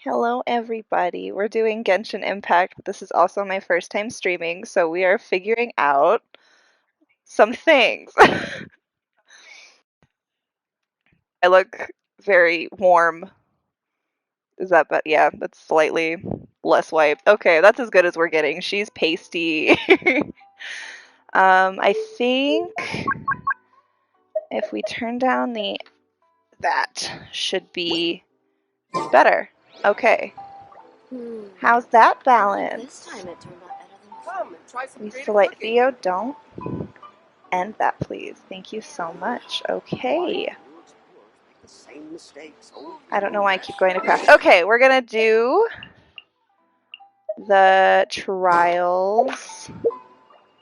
Hello everybody, we're doing Genshin Impact. This is also my first time streaming, so we are figuring out some things. I look very warm. Is that, but yeah, that's slightly less white. Okay, that's as good as we're getting. She's pasty. I think if we turn down that should be better. Okay. How's that balance? This time it turned out better than Come and try some We creative select cooking. Theo, don't end that please. Thank you so much. Okay. The same mistakes. I don't know why I keep going to craft. Okay, we're gonna do the trials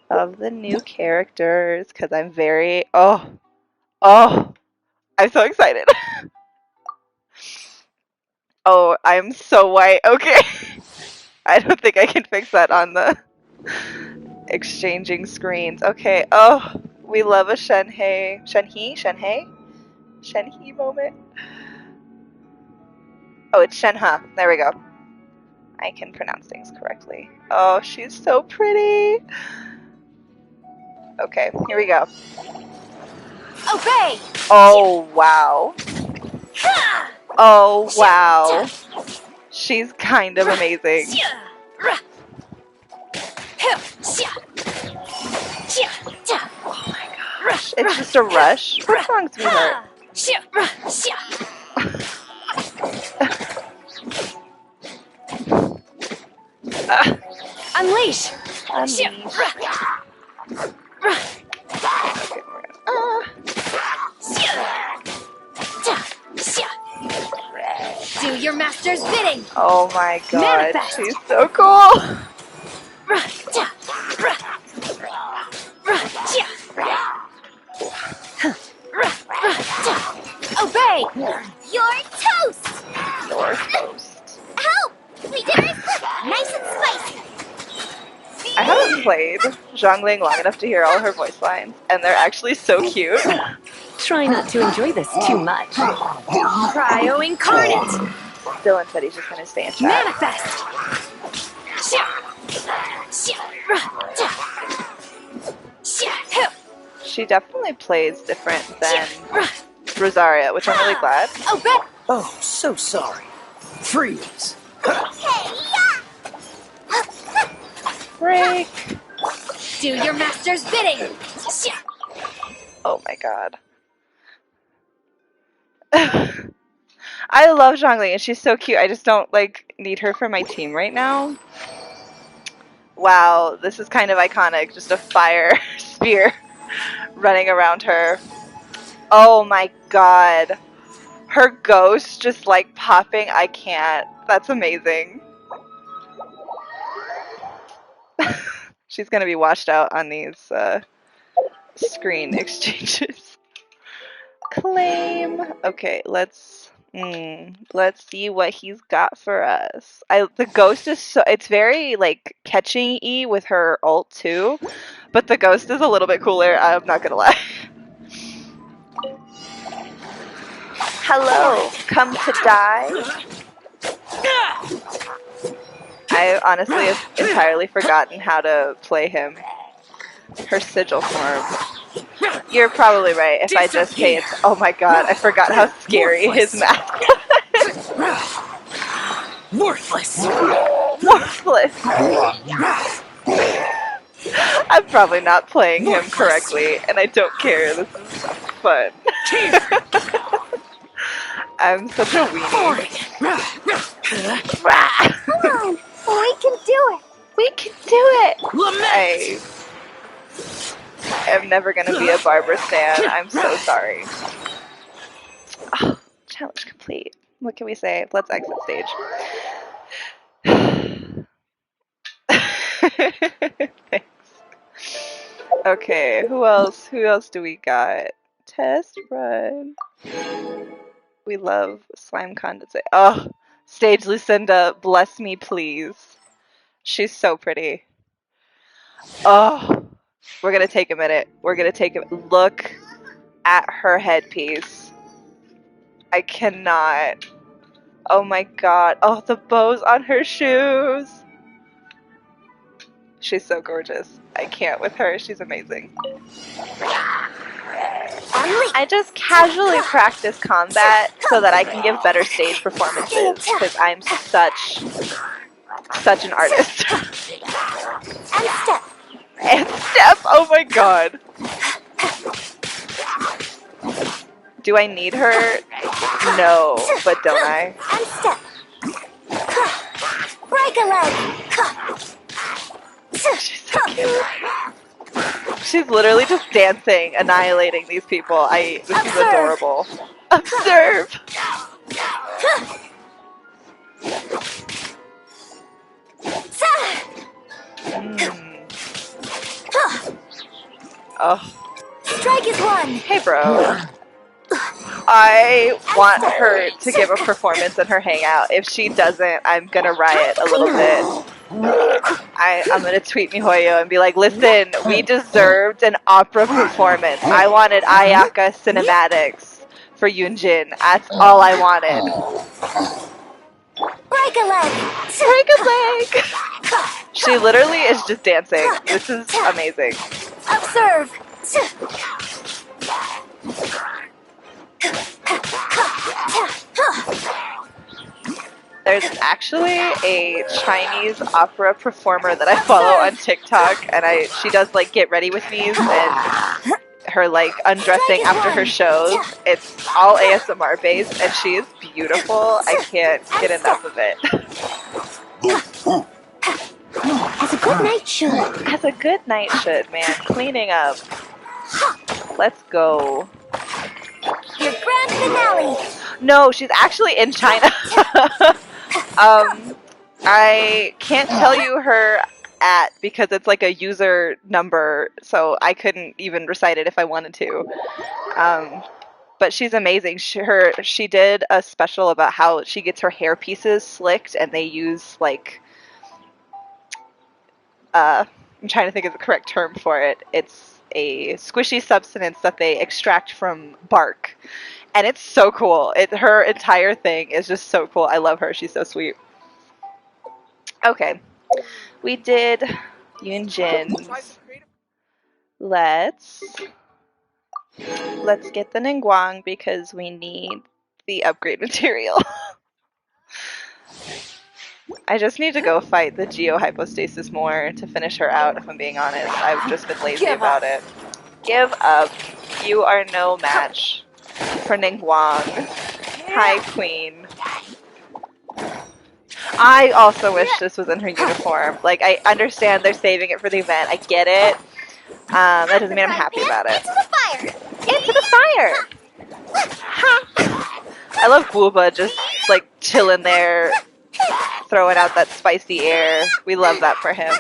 of the new characters because I'm very I'm so excited. Oh, I'm so white. Okay. I don't think I can fix that on the exchanging screens. Okay. Oh, we love a Shenhe moment. Oh, it's Shenhe. There we go. I can pronounce things correctly. Oh, she's so pretty. Okay, here we go. Obey! Oh, wow. Oh, wow. She's kind of amazing. Oh my gosh. It's just a rush. What's wrong, sweetheart? Unleash! Unleash. Okay, we're Do your master's bidding! oh my god, Manifest. she's so cool. Obey! You're toast! You're toast. Help! My dinner's cooked! Nice and spicy! I haven't played Zhongling long enough to hear all her voice lines, and they're actually so cute. Try not to enjoy this too much. Cryo incarnate! Dylan said he's just gonna stay in chat. Manifest! She definitely plays different than Rosaria, which I'm really glad. Obey! Oh, so sorry. Freeze. Break. Do your master's bidding! Oh my god. I love Zhongli and she's so cute. I just don't need her for my team right now. Wow, this is kind of iconic. Just a fire spear running around her. Oh my god. Her ghost just popping. I can't. That's amazing. She's gonna be washed out on these screen exchanges. Claim. Okay, let's see what he's got for us. The ghost is it's very catching-y with her ult too, but the ghost is a little bit cooler, I'm not gonna lie. Hello, come to die. I honestly have entirely forgotten how to play him. Her sigil form. You're probably right if I just say it's. Oh my god, I forgot how scary his mask was. Worthless. Worthless. I'm probably not playing him correctly, and I don't care. This is fun. I'm such a weenie. Come on! We can do it! We can do it! I am never gonna be a Barbara stan. I'm so sorry. Oh, challenge complete. What can we say? Let's exit stage. Thanks. Okay, who else? Who else do we got? Test run. We love slime condensate. Oh, stage Lucinda, bless me please. She's so pretty. Oh, we're gonna take a minute. We're gonna take a look at her headpiece. I cannot. Oh my god. Oh, the bows on her shoes. She's so gorgeous. I can't with her. She's amazing. I just casually practice combat so that I can give better stage performances because I'm such an artist. And step. And step! Oh my god. Do I need her? No, but don't I? And step. Break a leg. She's so cute. She's literally just dancing, annihilating these people. This is adorable. Observe! Oh. Strike is one. Hey, bro. I want her to give a performance in her hangout. If she doesn't, I'm gonna riot a little bit. I'm gonna tweet Mihoyo and be like, listen, we deserved an opera performance. I wanted Ayaka cinematics for Yunjin. That's all I wanted. Break a leg. Break a leg! She literally is just dancing. This is amazing. Observe. There's actually a Chinese opera performer that I follow on TikTok, and she does like get ready with me's and her like undressing after her shows. It's all ASMR based, and she is beautiful. I can't get enough of it. As a good night should. As a good night should, man. Cleaning up. Let's go. Your grand finale. No, she's actually in China. I can't tell you her because it's like a user number, so I couldn't even recite it if I wanted to. But she's amazing. She did a special about how she gets her hair pieces slicked, and they use like I'm trying to think of the correct term for it. It's a squishy substance that they extract from bark. And it's so cool. Her entire thing is just so cool. I love her. She's so sweet. Okay. We did Yunjin's. Let's get the Ningguang because we need the upgrade material. I just need to go fight the geohypostasis more to finish her out, if I'm being honest. I've just been lazy about it. Give up. You are no match for Ningguang. Hi, Queen. I also wish this was in her uniform. Like, I understand they're saving it for the event. I get it. That doesn't mean I'm happy about it. Into the fire. Into the fire! I love Booba just, like, chilling there, throwing out that spicy air. We love that for him.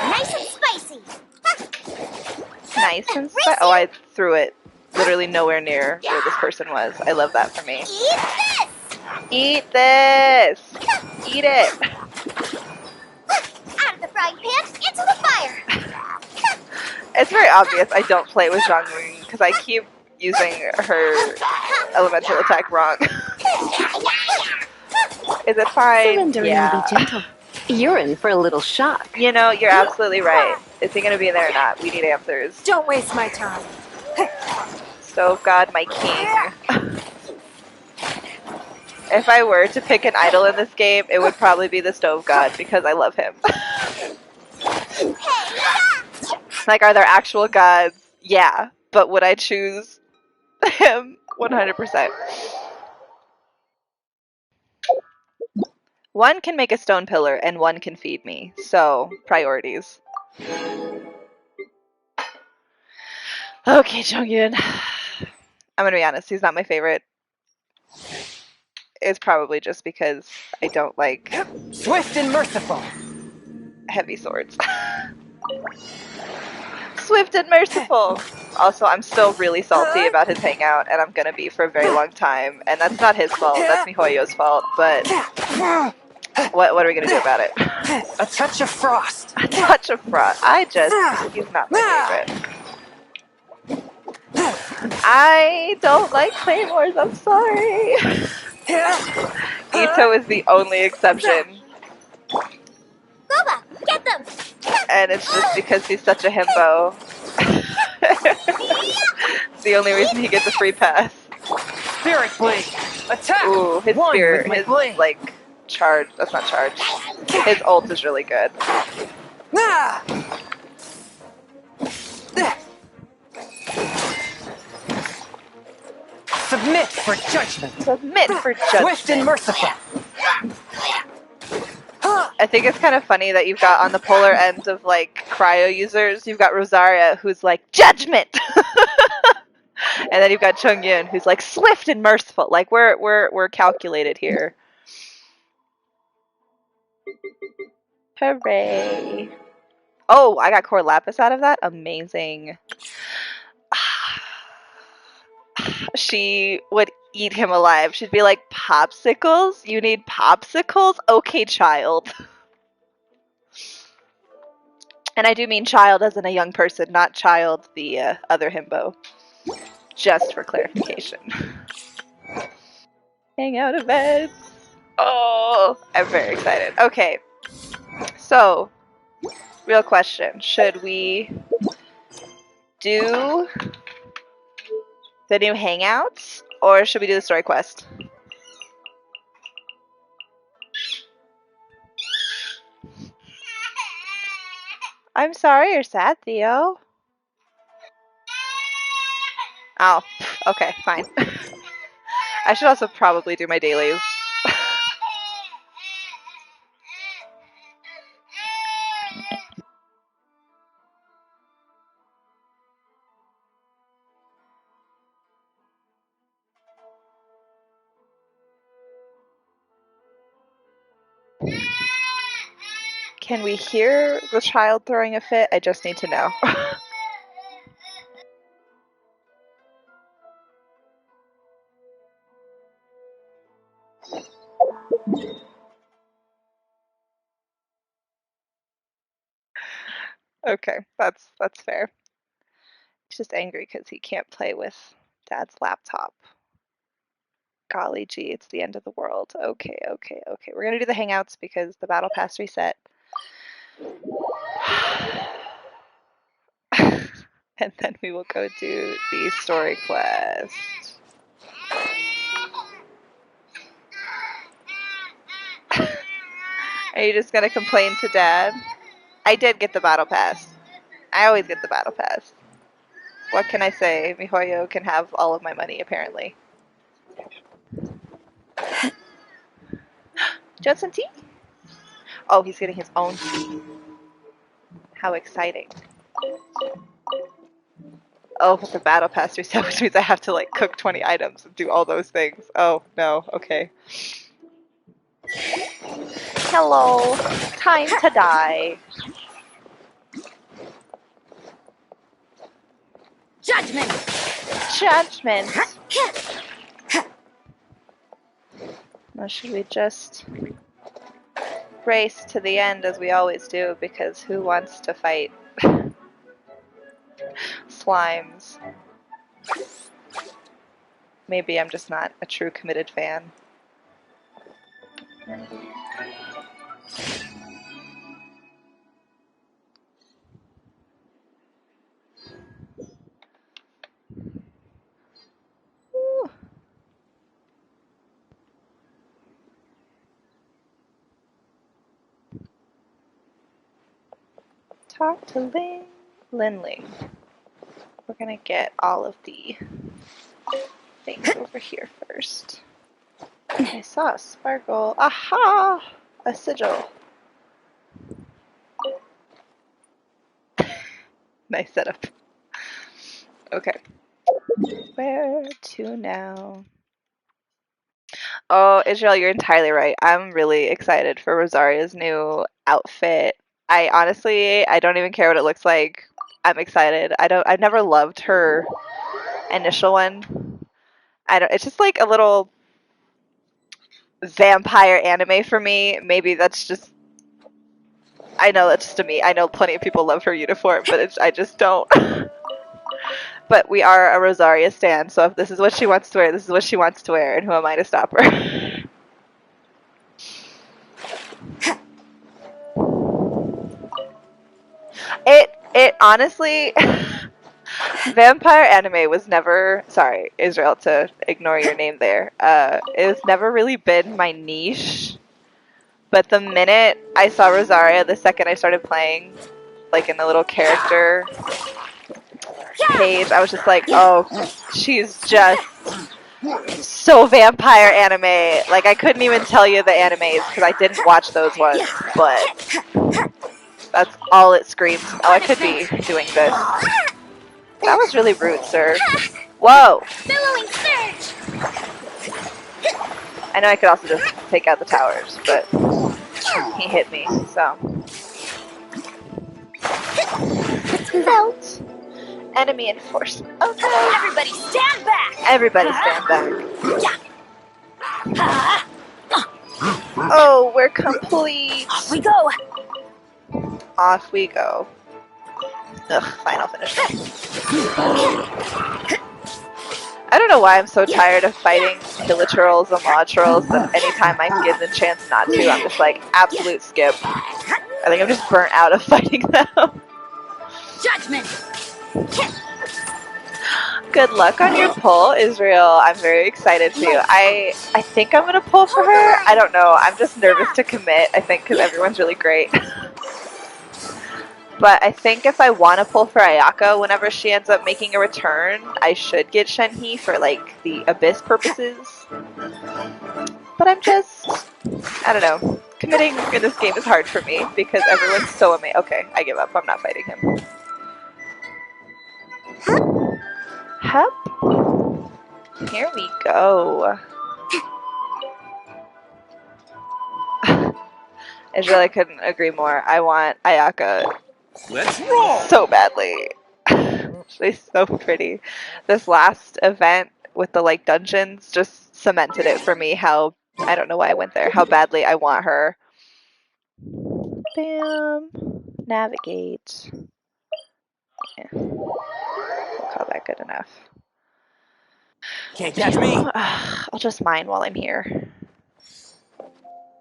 Nice and spicy. Nice and spicy. Oh, I threw it literally nowhere near where this person was. I love that for me. Eat this. Eat this! Eat it! Out of the frying pan, into the fire. It's very obvious I don't play with Zhang Yun because I keep using her elemental attack wrong. Is it fine? Surrender and be gentle. You're in for a little shock. You know, you're absolutely right. Is he going to be there or not? We need answers. Don't waste my time. Stove God, my king. If I were to pick an idol in this game, it would probably be the Stove God because I love him. Like, are there actual gods? Yeah. But would I choose him? 100%. One can make a stone pillar and one can feed me. So, priorities. Okay, Jonghyun. I'm gonna be honest, he's not my favorite. It's probably just because I don't like Swift and merciful. heavy swords. Swift and merciful! Also, I'm still really salty about his hangout, and I'm gonna be for a very long time. And that's not his fault, that's Mihoyo's fault, but what are we gonna do about it? A touch of frost. A touch of frost. He's not my favorite. I don't like claymores, I'm sorry. Ito is the only exception. Boba, get them! And it's just because he's such a himbo. It's the only reason he gets a free pass. Spirit blade. Attack. Ooh, his One spear, with my his, blade. like, charge, that's not charge. His ult is really good. Ah! Submit for judgment. Submit for Swift and judgment. merciful. I think it's kind of funny that you've got on the polar end of, like, cryo users, you've got Rosaria, who's like, judgment! And then you've got Chung Yun, who's like, swift and merciful. Like, we're calculated here. Hooray. Oh, I got Core Lapis out of that? Amazing. She would eat him alive. She'd be like, popsicles? You need popsicles? Okay, child. And I do mean child as in a young person, not child the other himbo. Just for clarification. Hang out events. Oh, I'm very excited. Okay. So, real question. Should we do the new hangouts or should we do the story quest? I'm sorry you're sad, Theo. Oh, okay, fine. I should also probably do my dailies. Can we hear the child throwing a fit? I just need to know. Okay, that's fair. He's just angry because he can't play with Dad's laptop. Golly gee, it's the end of the world. Okay. We're gonna do the hangouts because the battle pass reset. And then we will go do the story quest. Are you just gonna complain to Dad? I did get the battle pass. I always get the battle pass. What can I say? Mihoyo can have all of my money, apparently. Judson tea? Oh, he's getting his own tea. How exciting. Oh, but the battle pass reset, which means I have to, like, cook 20 items and do all those things. Oh, no. Okay. Hello. Time to die. Judgment! Judgment. Now, should we just race to the end as we always do? Because who wants to fight slimes? Maybe I'm just not a true committed fan. Ooh. Talk to Linling. We're gonna get all of the things over here first. I saw a sparkle. Aha! A sigil. Nice setup. Okay. Where to now? Oh, Israel, you're entirely right. I'm really excited for Rosaria's new outfit. I don't even care what it looks like. I'm excited. I've never loved her initial one. It's just like a little vampire anime for me. Maybe that's just, I know that's just a me. I know plenty of people love her uniform, but I just don't. But we are a Rosaria stan, so if this is what she wants to wear, this is what she wants to wear, and who am I to stop her? It honestly, vampire anime was never, sorry, Israel, to ignore your name there. It's never really been my niche. But the minute I saw Rosaria, the second I started playing, like in a little character page, I was just like, oh, she's just so vampire anime. Like, I couldn't even tell you the animes because I didn't watch those ones, but that's all it screams. Oh, I could be doing this. That was really rude, sir. Whoa! Billowing surge! I know I could also just take out the towers, but he hit me, so. Felt. Enemy enforcement. Oh no! Everybody stand back! Everybody stand back. Oh, we're complete. Off we go! Off we go. Ugh, fine, I'll finish it. I don't know why I'm so tired of fighting Hilichurls and Lachurls that anytime I get the chance not to, I'm just like, absolute skip. I think I'm just burnt out of fighting them. Judgment! Good luck on your pull, Israel. I'm very excited for you. I think I'm going to pull for her. I don't know. I'm just nervous to commit, I think, because everyone's really great. But I think if I want to pull for Ayaka whenever she ends up making a return, I should get Shenhe for, like, the Abyss purposes. But I'm just, I don't know. Committing in this game is hard for me because everyone's so amazing. Okay, I give up. I'm not fighting him. Hup. Here we go. Israel, I couldn't agree more. I want Ayaka Let's roll! so badly. She's so pretty. This last event with the like dungeons just cemented it for me how, I don't know why I went there, how badly I want her. Bam. Navigate. Yeah. We'll call that good enough. Can't catch me! I'll just mine while I'm here.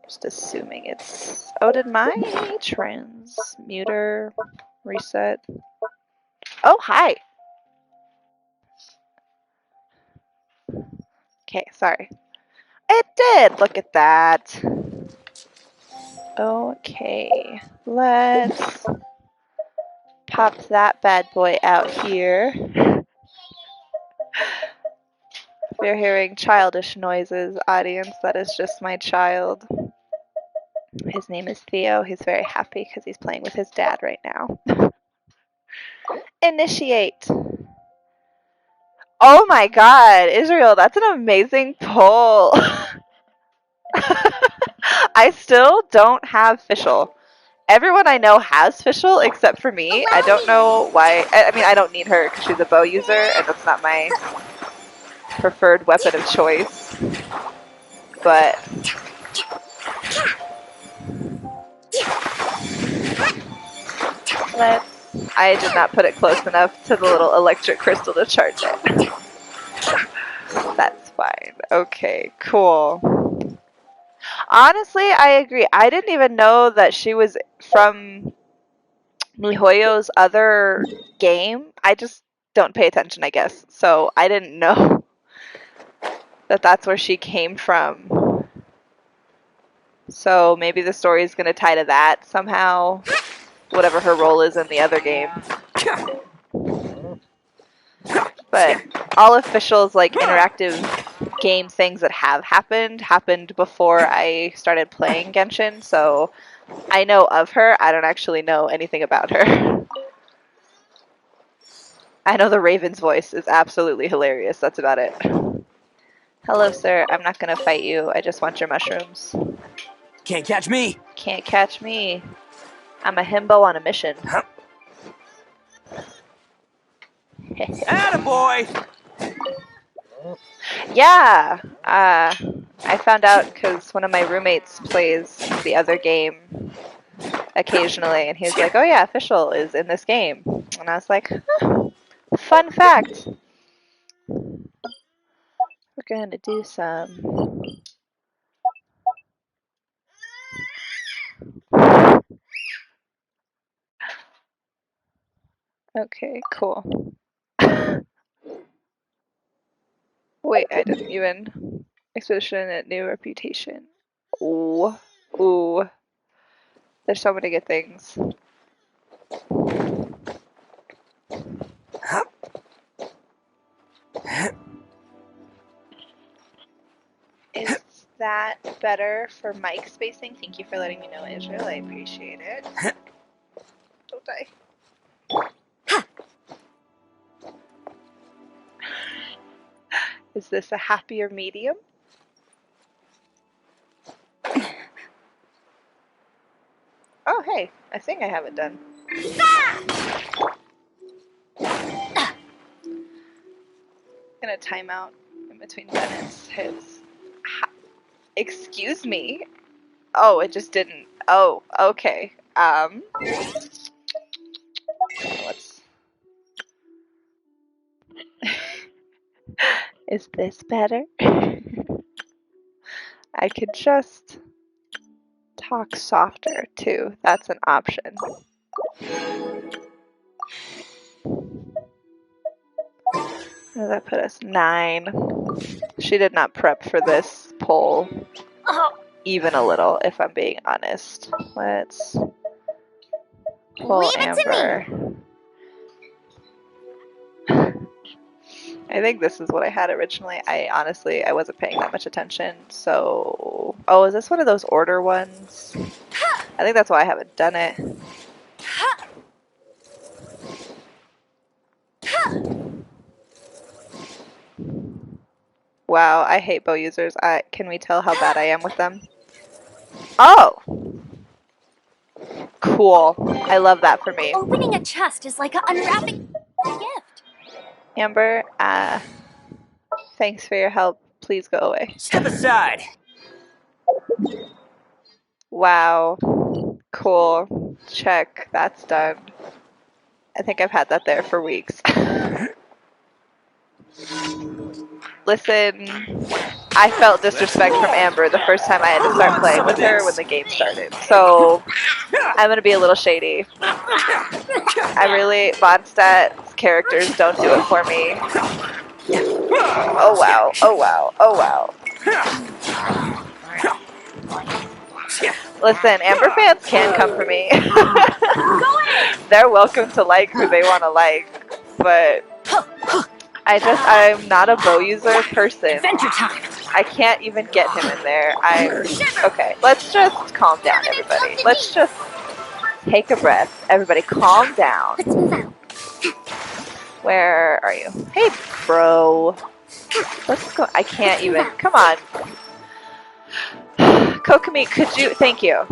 Just assuming it's... Oh, did my transmuter reset? Oh, hi! Okay, sorry. It did! Look at that. Okay, let's pop that bad boy out here. If you're hearing childish noises, audience, that is just my child. His name is Theo. He's very happy because he's playing with his dad right now. Initiate. Oh my god, Israel, that's an amazing pull. I still don't have Fischl. Everyone I know has Fischl except for me. I don't know why. I mean, I don't need her because she's a bow user and that's not my preferred weapon of choice. But I did not put it close enough to the little electric crystal to charge it. That's fine. Okay, cool. Honestly, I agree. I didn't even know that she was from MiHoYo's other game. I just don't pay attention, I guess. So I didn't know that that's where she came from. So maybe the story is going to tie to that somehow. Whatever her role is in the other game. But all of Fischl's like interactive game things that have happened before I started playing Genshin, so I know of her. I don't actually know anything about her. I know the Raven's voice is absolutely hilarious. That's about it. Hello, sir. I'm not gonna fight you. I just want your mushrooms. Can't catch me! Can't catch me. I'm a himbo on a mission. Attaboy! Yeah, I found out because one of my roommates plays the other game occasionally, and he was like, "Oh yeah, Fischl is in this game," and I was like, huh, Fun fact. We're going to do some. Okay, cool. Wait, I didn't even. Expedition at new reputation. Ooh. Ooh. There's so many good things. Is that better for mic spacing? Thank you for letting me know, Israel. I appreciate it. Don't die. Is this a happier medium? Oh, hey, I think I have it done. Gonna time out in between Bennett's hits. Excuse me? Oh, it just didn't. Oh, okay. What's. Is this better? I could just talk softer, too. That's an option. Where does that put us? 9. She did not prep for this poll even a little, if I'm being honest. Let's pull Leave it to Amber. I think this is what I had originally. I wasn't paying that much attention. So, oh, is this one of those order ones? I think that's why I haven't done it. Wow, I hate bow users. Can we tell how bad I am with them? Oh! Cool. I love that for me. Opening a chest is like unwrapping a gift. Amber, thanks for your help. Please go away. Step aside. Wow. Cool. Check. That's done. I think I've had that there for weeks. Listen, I felt disrespect from Amber the first time I had to start playing with her when the game started. So I'm going to be a little shady. Mondstadt's characters don't do it for me. Oh wow, oh wow, oh wow. Listen, Amber fans can come for me. They're welcome to like who they want to like, but I'm not a bow user person. Adventure time. I can't even get him in there. Okay, let's just calm down, everybody. Let's just take a breath. Everybody calm down. Let's move out. Where are you? Hey, bro. Let's go. I can't even. Come on. Kokomi, could you? Thank you.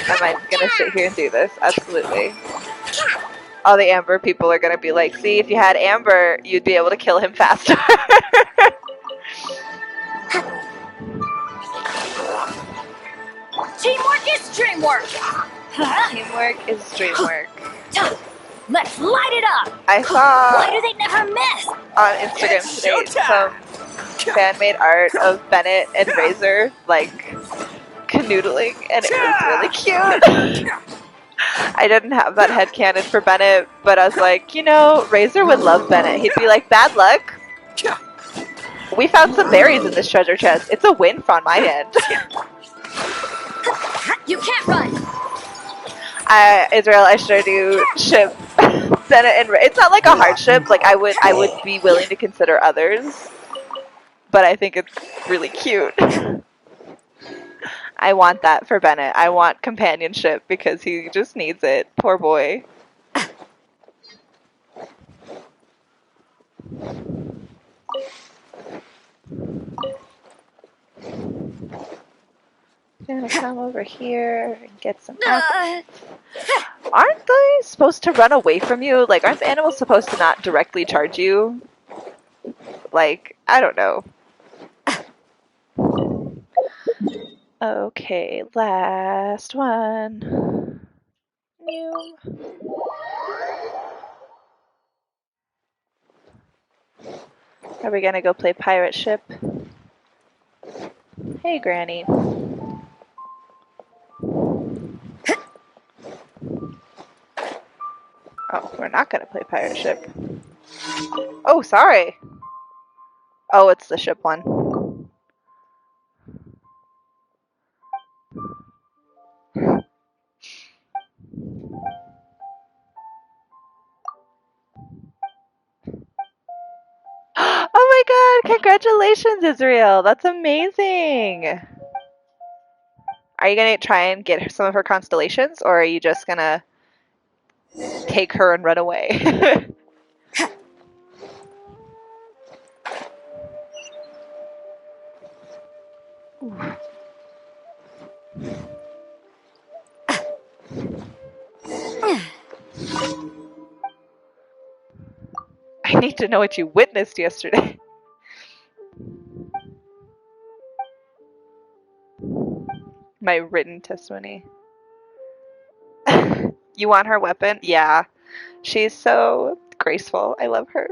Am I gonna sit here and do this? Absolutely. All the Amber people are gonna be like, see, if you had Amber, you'd be able to kill him faster. Teamwork is dreamwork. Teamwork is dreamwork. Let's light it up. I saw Why do they never miss? on Instagram today some fan-made art of Bennett and Razor, like, canoodling, and it was really cute. I didn't have that headcanon for Bennett, but I was like, Razor would love Bennett. He'd be like, bad luck. We found some berries in this treasure chest. It's a win on my end. You can't run. Israel, I sure do ship Bennett and it's not like a hardship. Like I would be willing to consider others, but I think it's really cute. I want that for Bennett. I want companionship because he just needs it. Poor boy. Gonna come over here and get some apples. Aren't they supposed to run away from you? Like, aren't the animals supposed to not directly charge you? Like, I don't know. Okay, last one. volume. Are we gonna go play pirate ship? Hey, Granny. Oh, we're not gonna play pirate ship. Oh, sorry. Oh, it's the ship one. Oh my god, congratulations, Israel. That's amazing. Are you gonna try and get some of her constellations, or are you just gonna take her and run away? I need to know what you witnessed yesterday. My written testimony. You want her weapon? Yeah. She's so graceful. I love her.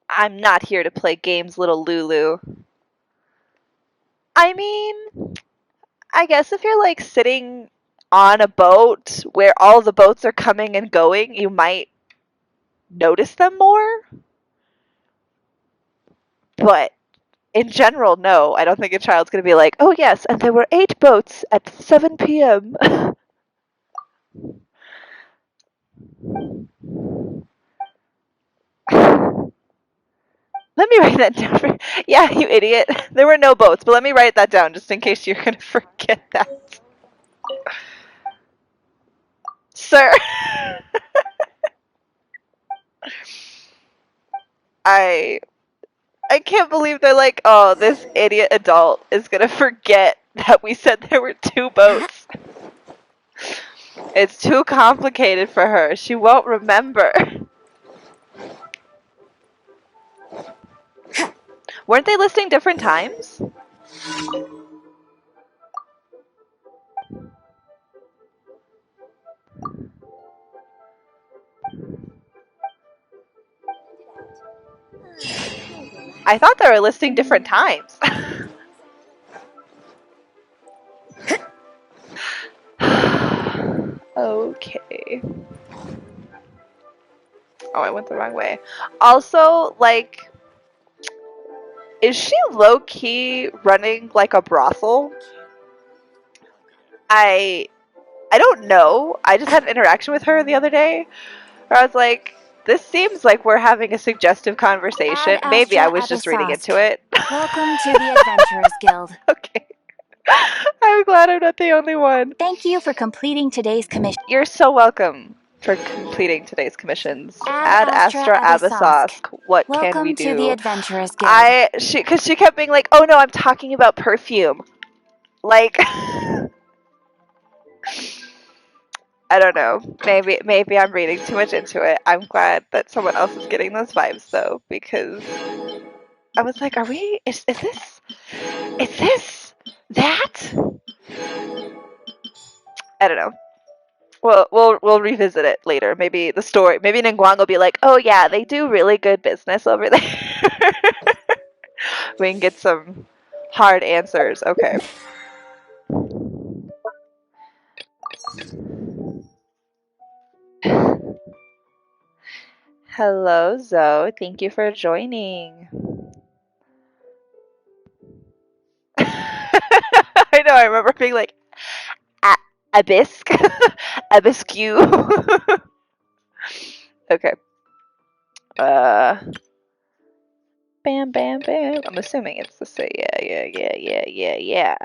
I'm not here to play games, little Lulu. I mean, I guess if you're like sitting on a boat where all the boats are coming and going, you might notice them more. But in general, no. I don't think a child's going to be like, oh yes, and there were 8 boats at 7 p.m. Let me write that down. Yeah, you idiot. There were no boats, but let me write that down just in case you're going to forget that. Sir. I can't believe they're like, oh, this idiot adult is going to forget that we said there were 2 boats. It's too complicated for her. She won't remember. Weren't they listing different times? I thought they were listing different times. Okay. Oh, I went the wrong way. Also, like, is she low-key running like a brothel? I don't know. I just had an interaction with her the other day where I was like, this seems like we're having a suggestive conversation. Maybe I was just reading into it. Welcome to the Adventurers Guild. Okay. I'm glad I'm not the only one. Thank you for completing today's commission. You're so welcome for completing today's commissions. Ad Astra Abasosk. What can we Welcome do? to the Adventurers Guild. Because she kept being like, oh no, I'm talking about perfume. Like, I don't know. Maybe I'm reading too much into it. I'm glad that someone else is getting those vibes though, because I was like, is this that? I don't know. We'll revisit it later. Maybe the story. Maybe Ningguang will be like, oh yeah, they do really good business over there. We can get some hard answers. Okay. Hello, Zoe. Thank you for joining. I know. I remember being like, Abisk, Abisque. Okay. Bam, bam, bam. I'm assuming it's the same. Yeah.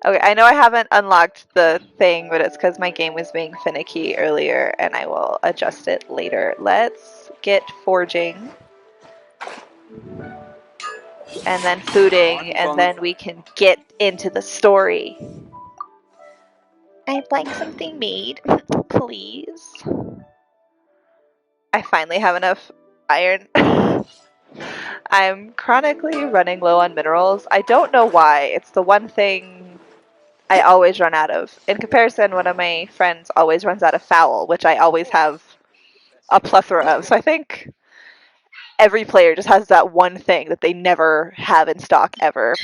Okay, I know I haven't unlocked the thing, but it's because my game was being finicky earlier, and I will adjust it later. Let's get forging, and then fooding, and then we can get into the story. I'd like something made, please. I finally have enough iron. I'm chronically running low on minerals. I don't know why. It's the one thing I always run out of. In comparison, one of my friends always runs out of fowl, which I always have a plethora of. So I think every player just has that one thing that they never have in stock ever.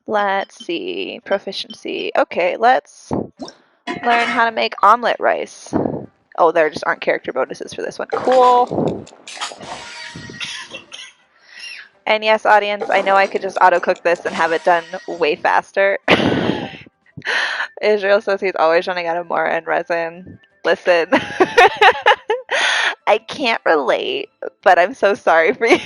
Let's see. Proficiency. Okay, let's learn how to make omelet rice. Oh, there just aren't character bonuses for this one. Cool. And yes, audience, I know I could just auto-cook this and have it done way faster. Israel says he's always running out of more and resin. Listen, I can't relate, but I'm so sorry for you.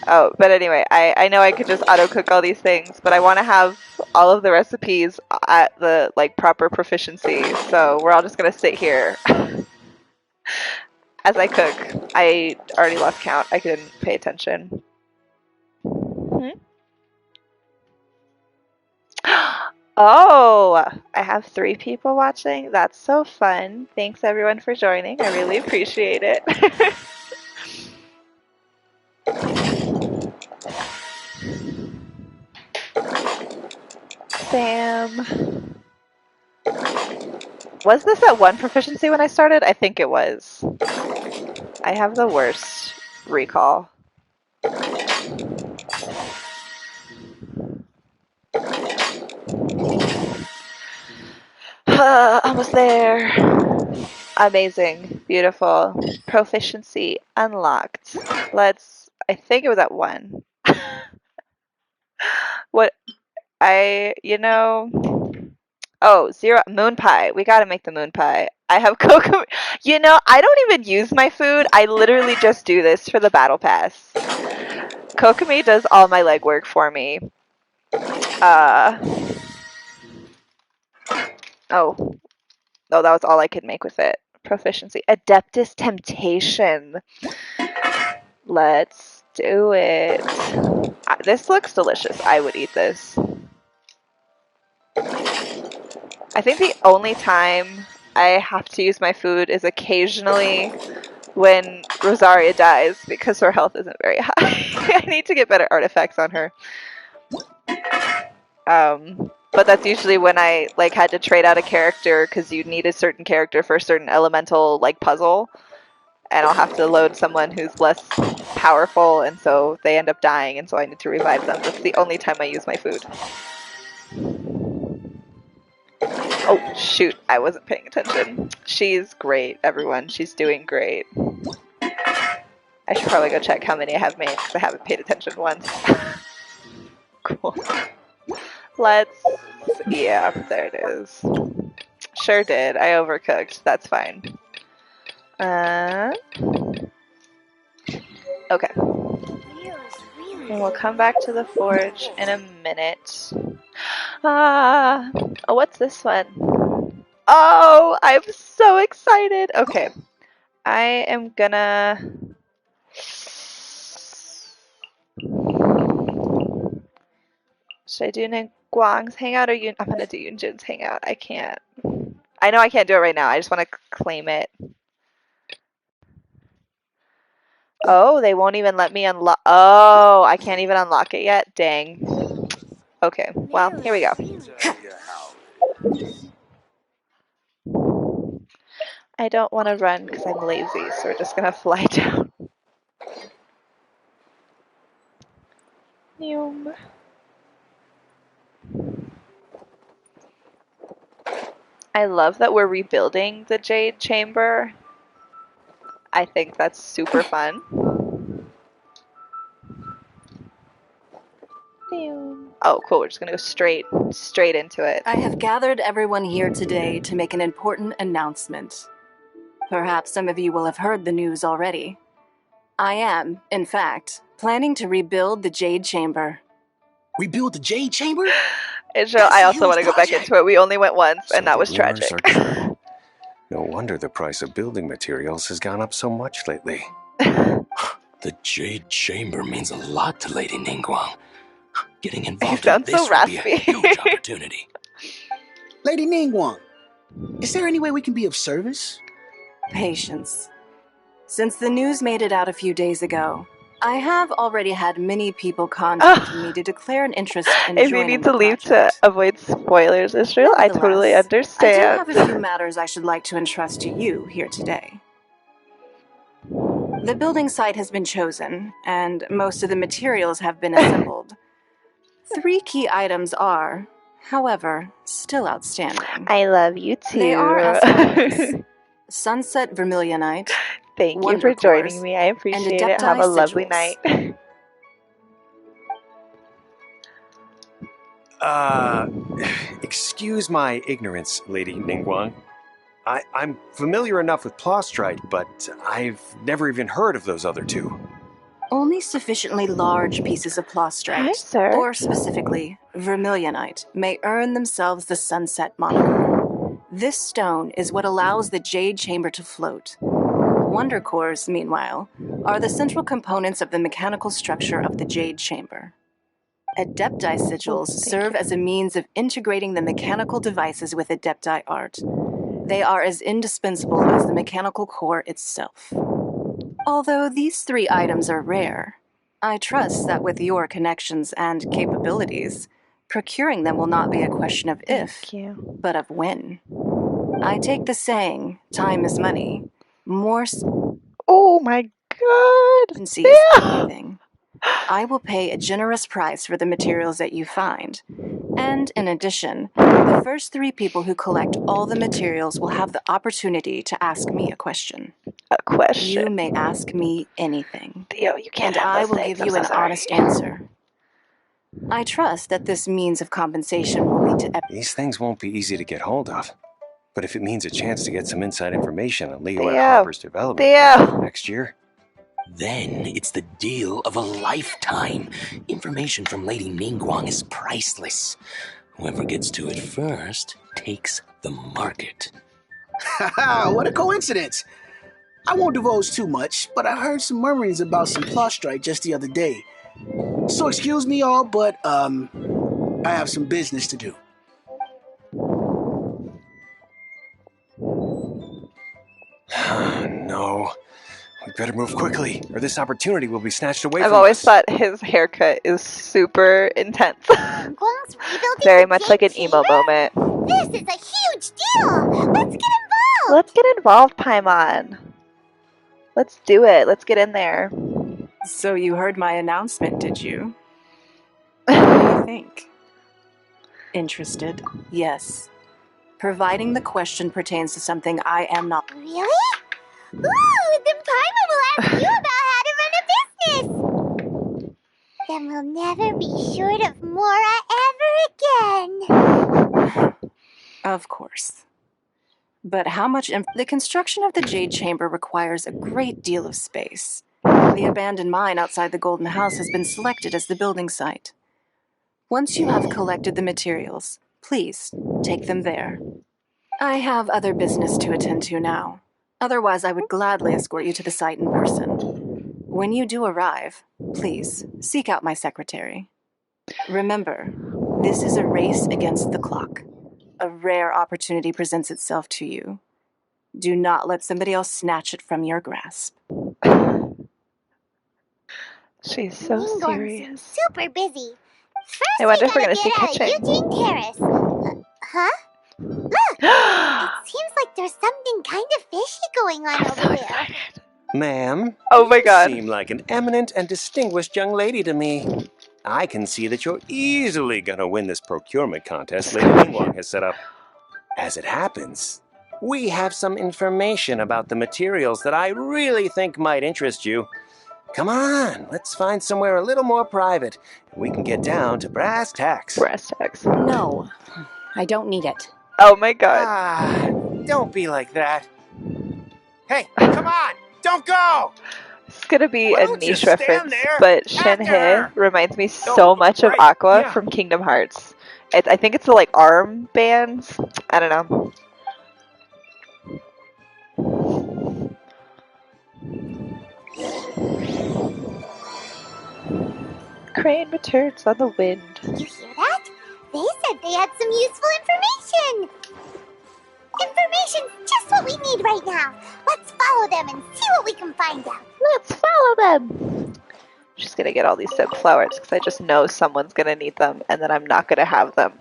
Oh, but anyway, I know I could just auto-cook all these things, but I want to have all of the recipes at the proper proficiency, so we're all just going to sit here as I cook. I already lost count. I couldn't pay attention. Oh, I have 3 people watching. That's so fun. Thanks everyone for joining. I really appreciate it. Sam. Was this at 1 proficiency when I started? I think it was. I have the worst recall. Almost there. Amazing. Beautiful. Proficiency unlocked. I think it was at 1. What? Oh, 0. Moon pie. We gotta make the moon pie. I have cocoa. I don't even use my food. I literally just do this for the battle pass. Kokomi does all my legwork for me. Oh, that was all I could make with it. Proficiency. Adeptus Temptation. Let's do it. This looks delicious. I would eat this. I think the only time I have to use my food is occasionally when Rosaria dies because her health isn't very high. I need to get better artifacts on her. But that's usually when I had to trade out a character because you need a certain character for a certain elemental puzzle, and I'll have to load someone who's less powerful, and so they end up dying, and so I need to revive them. That's the only time I use my food. Oh shoot, I wasn't paying attention. She's great, everyone. She's doing great. I should probably go check how many I have made because I haven't paid attention once. Cool. Yeah, there it is. Sure did. I overcooked. That's fine. Okay. And we'll come back to the forge in a minute. Oh, what's this one? Oh, I'm so excited. Okay. I am gonna... Should I do Guang's hangout or I'm gonna do Yunjin's hangout. I can't. I know I can't do it right now. I just want to claim it. Oh, they won't even let me unlock. Oh, I can't even unlock it yet. Dang. Okay, well, here we go. I don't want to run because I'm lazy, so we're just gonna fly down. I love that we're rebuilding the Jade Chamber. I think that's super fun. Oh, cool. We're just going to go straight into it. I have gathered everyone here today to make an important announcement. Perhaps some of you will have heard the news already. I am, in fact, planning to rebuild the Jade Chamber. Rebuild the Jade Chamber? Israel, I also want to go back into it. We only went once, and that was tragic. No wonder the price of building materials has gone up so much lately. The Jade Chamber means a lot to Lady Ningguang. Getting involved in this so will be a huge opportunity. Lady Ningguang, is there any way we can be of service? Patience. Since the news made it out a few days ago, I have already had many people contacting me to declare an interest in If you joining need the to leave to project. avoid spoilers, Israel, I totally Nevertheless, I do understand. have a few matters I should like to entrust to you here today. The building site has been chosen, and most of the materials have been assembled. 3 key items are, however, still outstanding. I love you too. They are as follows. Sunset Vermilionite, Thank you Wonder for joining Cores, me. I and appreciate it. Have Adepti a lovely sigils. night. Excuse my ignorance, Lady Ningguang. I'm familiar enough with Plostrite, but I've never even heard of those other two. Only sufficiently large pieces of Hi, Plostrite, sir. or specifically, Vermilionite, may earn themselves the Sunset moniker. This stone is what allows the Jade Chamber to float. Wonder Cores, meanwhile, are the central components of the mechanical structure of the Jade Chamber. Adepti sigils serve as a means of integrating the mechanical devices with Adepti art. They are as indispensable as the mechanical core itself. Although these 3 items are rare, I trust that with your connections and capabilities, procuring them will not be a question of if, but of when. I take the saying, time is money, more Oh my god! is everything. I will pay a generous price for the materials that you find. And in addition, the first 3 people who collect all the materials will have the opportunity to ask me a question. A question? You may ask me anything. Theo, you can't and have I those will things. give you I'm an so sorry. honest answer. I trust that this means of compensation will lead to... These things won't be easy to get hold of. But if it means a chance to get some inside information on Leo Theo. Harper's development Theo. next year... Then it's the deal of a lifetime. Information from Lady Ningguang is priceless. Whoever gets to it first takes the market. Haha, what a coincidence! I won't divulge too much, but I heard some murmurings about some Plostrite just the other day. So excuse me all, but I have some business to do. No. We better move quickly, or this opportunity will be snatched away I've from always us. thought his haircut is super intense. Very much like an emo moment. This is a huge deal! Let's get involved! Let's get involved, Paimon. Let's do it. Let's get in there. So you heard my announcement, did you? What do you think? Interested? Yes. Providing the question pertains to something I am not... Really? Ooh, then Paimon will ask you about how to run a business! Then we'll never be short of Mora ever again! Of course. But how much... The construction of the Jade Chamber requires a great deal of space. The abandoned mine outside the Golden House has been selected as the building site. Once you have collected the materials, please take them there. I have other business to attend to now. Otherwise, I would gladly escort you to the site in person. When you do arrive, please seek out my secretary. Remember, this is a race against the clock. A rare opportunity presents itself to you. Do not let somebody else snatch it from your grasp. She's so Ningguang serious. seems super busy. First, I wonder if we're we gonna gotta see get out of Kitchen. Eugene Terrace. Huh? Look! It seems like there's something kind of fishy going on over there. Ma'am, Oh my god. you seem like an eminent and distinguished young lady to me. I can see that you're easily gonna win this procurement contest Lady Ningguang has set up. As it happens, we have some information about the materials that I really think might interest you. Come on, let's find somewhere a little more private, and we can get down to brass tacks. Brass tacks. No, I don't need it. Oh my god. Ah, don't be like that. Hey, come on, don't go! It's gonna be Why a don't you niche stand reference, there? but After Shenhe her. reminds me so Oh, much of right, Aqua yeah. from Kingdom Hearts. I think it's the like arm bands. I don't know. Crane returns on the wind. Did you hear that? They said they had some useful information. Information's just what we need right now. Let's follow them and see what we can find out. Let's follow them. She's gonna get all these scent flowers because I just know someone's gonna need them, and then I'm not gonna have them.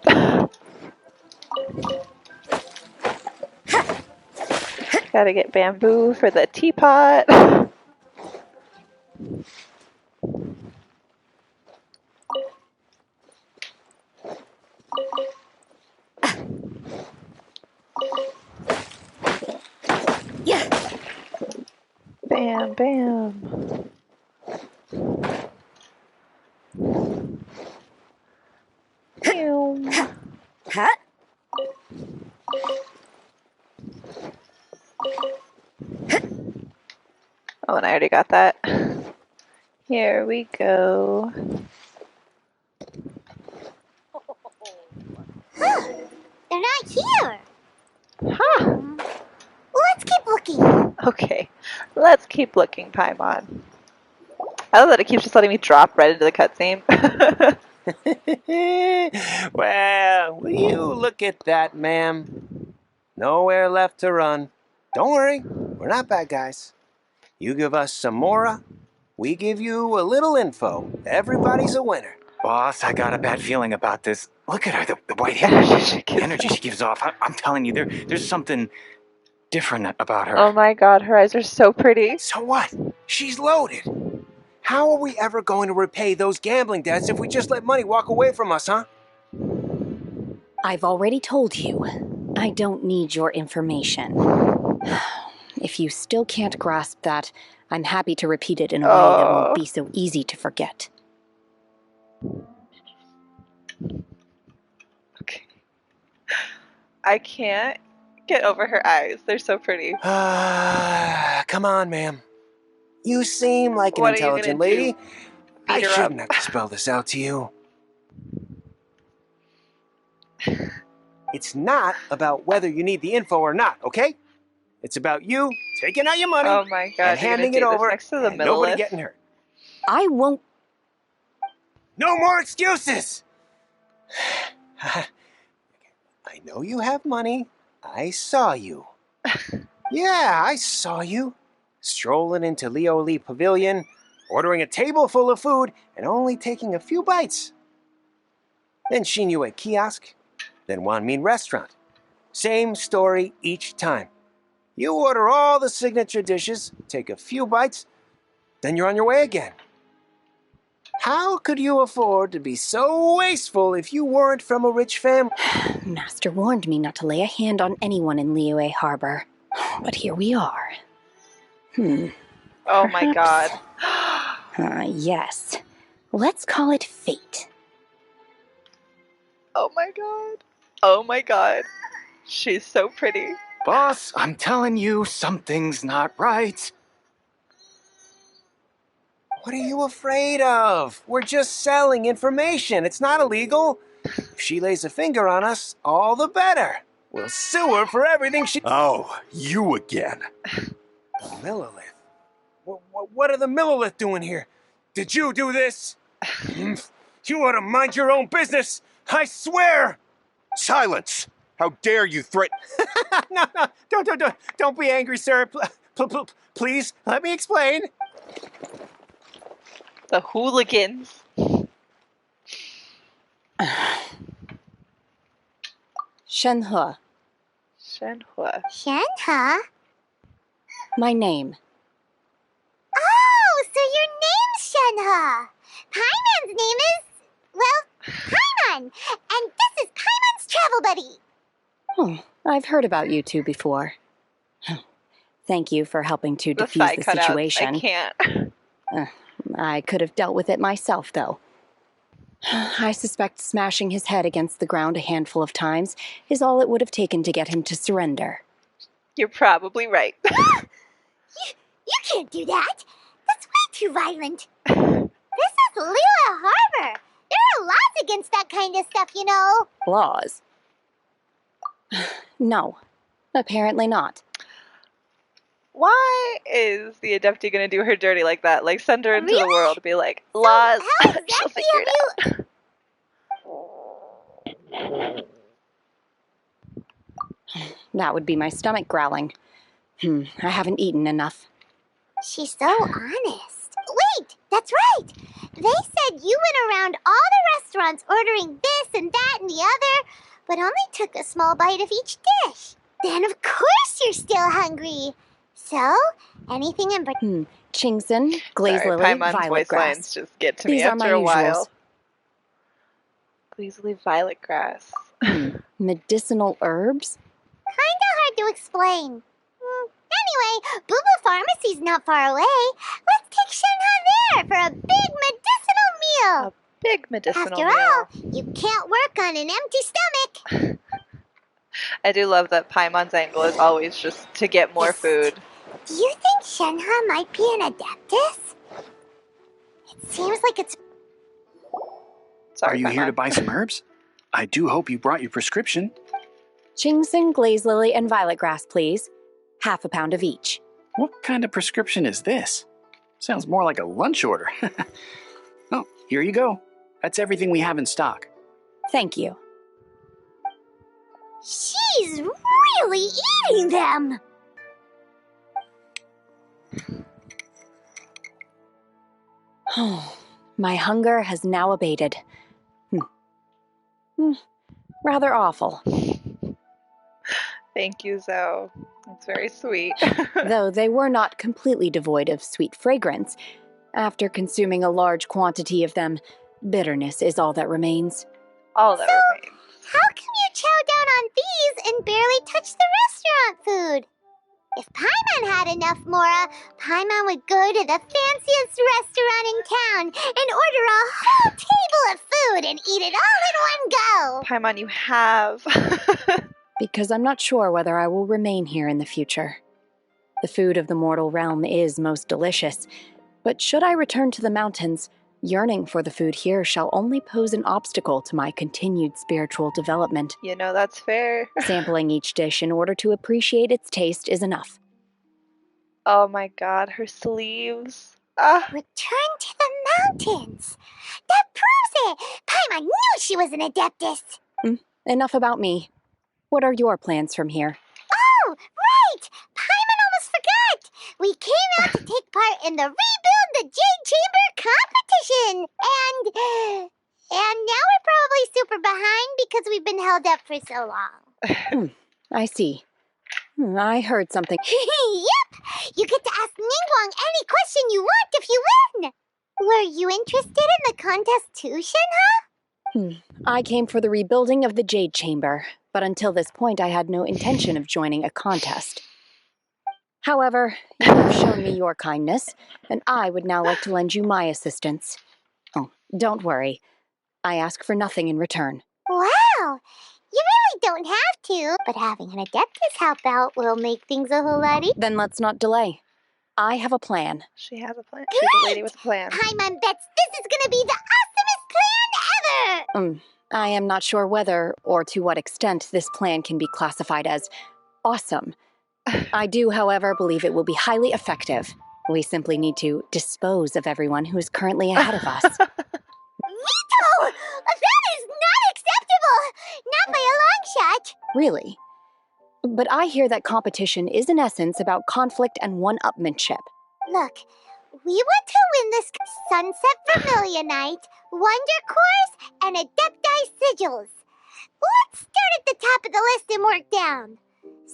Gotta get bamboo for the teapot. Yeah. Bam, bam. Pew. Huh? Oh, and I already got that. Here we go. Huh. They're not here. Huh. Let's keep looking. Okay, let's keep looking, Paimon. I love that it keeps just letting me drop right into the cutscene. Well, will you look at that, ma'am? Nowhere left to run. Don't worry, we're not bad guys. You give us some mora, we give you a little info. Everybody's a winner. Boss, I got a bad feeling about this. Look at her, the white hair, the energy she gives off. I'm telling you, there's something different about her. Oh my god, her eyes are so pretty. So what? She's loaded. How are we ever going to repay those gambling debts if we just let money walk away from us, huh? I've already told you. I don't need your information. If you still can't grasp that, I'm happy to repeat it in a way that won't be so easy to forget. Okay. I can't get over her eyes. They're so pretty. Come on, ma'am. You seem like an What are you intelligent gonna do? lady. I Beat her shouldn't up? have to spell this out to you. It's not about whether you need the info or not, okay? It's about you taking out your money Oh my god, and you're handing gonna it do this over next to the and middle nobody list? getting hurt. I won't. No more excuses! I know you have money. I saw you. Yeah, I saw you. Strolling into Leo Lee Pavilion, ordering a table full of food, and only taking a few bites. Then Shenhe kiosk, then Wanmin restaurant. Same story each time. You order all the signature dishes, take a few bites, then you're on your way again. How could you afford to be so wasteful if you weren't from a rich family? Master warned me not to lay a hand on anyone in Liyue Harbor. But here we are. Oh my god. Yes. Let's call it fate. Oh my god. Oh my god. She's so pretty. Boss, I'm telling you, something's not right. What are you afraid of? We're just selling information. It's not illegal. If she lays a finger on us, all the better. We'll sue her for everything she... Oh, you again. The Millilith. What are the Millilith doing here? Did you do this? You ought to mind your own business. I swear. Silence! How dare you threaten... No, don't be angry, sir. Please, let me explain. The hooligans. Shenhe, Shenhe. Shenhe? my name. Oh, so your name's Shenhe. Paimon's name is, well, Paimon. And this is Paimon's travel buddy. I've heard about you two before. Thank you for helping to The defuse thigh the cutouts. situation. I can't. I could have dealt with it myself, though. I suspect smashing his head against the ground a handful of times is all it would have taken to get him to surrender. You're probably right. You can't do that. That's way too violent. This is Liyue Harbor. There are laws against that kind of stuff, you know. Laws? No, apparently not. Why is the Adepti gonna do her dirty like that? Like, send her into the Really? world, be like, laws. How She'll exactly figure it have out. That would be my stomach growling. I haven't eaten enough. She's so honest. Wait, that's right. They said you went around all the restaurants ordering this and that and the other, but only took a small bite of each dish. Then of course you're still hungry. So, anything in particular? Chingson, glaze Sorry, lily, Paimon's violet voice grass. lines just get to These me are after my a while. usuals. Glaze lily, violet grass. Medicinal herbs? Kinda hard to explain. Anyway, Boo Boo Pharmacy's not far away. Let's take Shenhe there for a big medicinal meal. A big medicinal After meal. all, you can't work on an empty stomach. I do love that Paimon's angle is always just to get more food. Do you think Shenhe might be an adeptus? It seems like it's... Sorry, Are you here Paimon. to buy some herbs? I do hope you brought your prescription. Chingson, glaze lily, and violet grass, please. Half a pound of each. What kind of prescription is this? Sounds more like a lunch order. Oh, here you go. That's everything we have in stock. Thank you. She's really eating them. My hunger has now abated. Rather awful. Thank you, Zoe. It's very sweet. Though they were not completely devoid of sweet fragrance. After consuming a large quantity of them, bitterness is all that remains. All that remains. How come you chow down on these and barely touch the restaurant food? If Paimon had enough Mora, Paimon would go to the fanciest restaurant in town and order a whole table of food and eat it all in one go. Paimon, you have. Because I'm not sure whether I will remain here in the future. The food of the mortal realm is most delicious, but should I return to the mountains, yearning for the food here shall only pose an obstacle to my continued spiritual development. You know, that's fair. Sampling each dish in order to appreciate its taste is enough. Oh my god, her sleeves. Ah. Return to the mountains. That proves it. Paimon knew she was an adeptus. Enough about me. What are your plans from here? Oh, right! Paimon almost forgot! We came out to take part in the Rebuild the Jade Chamber competition! And now we're probably super behind because we've been held up for so long. I see. I heard something. Yep! You get to ask Ningguang any question you want if you win! Were you interested in the contest too, Shenhe? I came for the rebuilding of the Jade Chamber, but until this point I had no intention of joining a contest. However, you have shown me your kindness, and I would now like to lend you my assistance. Oh, don't worry. I ask for nothing in return. Wow! You really don't have to, but having an adeptus help out will make things a whole lot easier. Then let's not delay. I have a plan. She has a plan. She's a lady with a plan. Paimon bets this is gonna be the awesomest plan ever! I am not sure whether or to what extent this plan can be classified as awesome. I do, however, believe it will be highly effective. We simply need to dispose of everyone who is currently ahead of us. Vito! That is not acceptable! Not by a long shot! Really? But I hear that competition is in essence about conflict and one-upmanship. Look, we want to win this Sunset Vermilia Night, Wonder Course, and Adepti Sigils. Let's start at the top of the list and work down.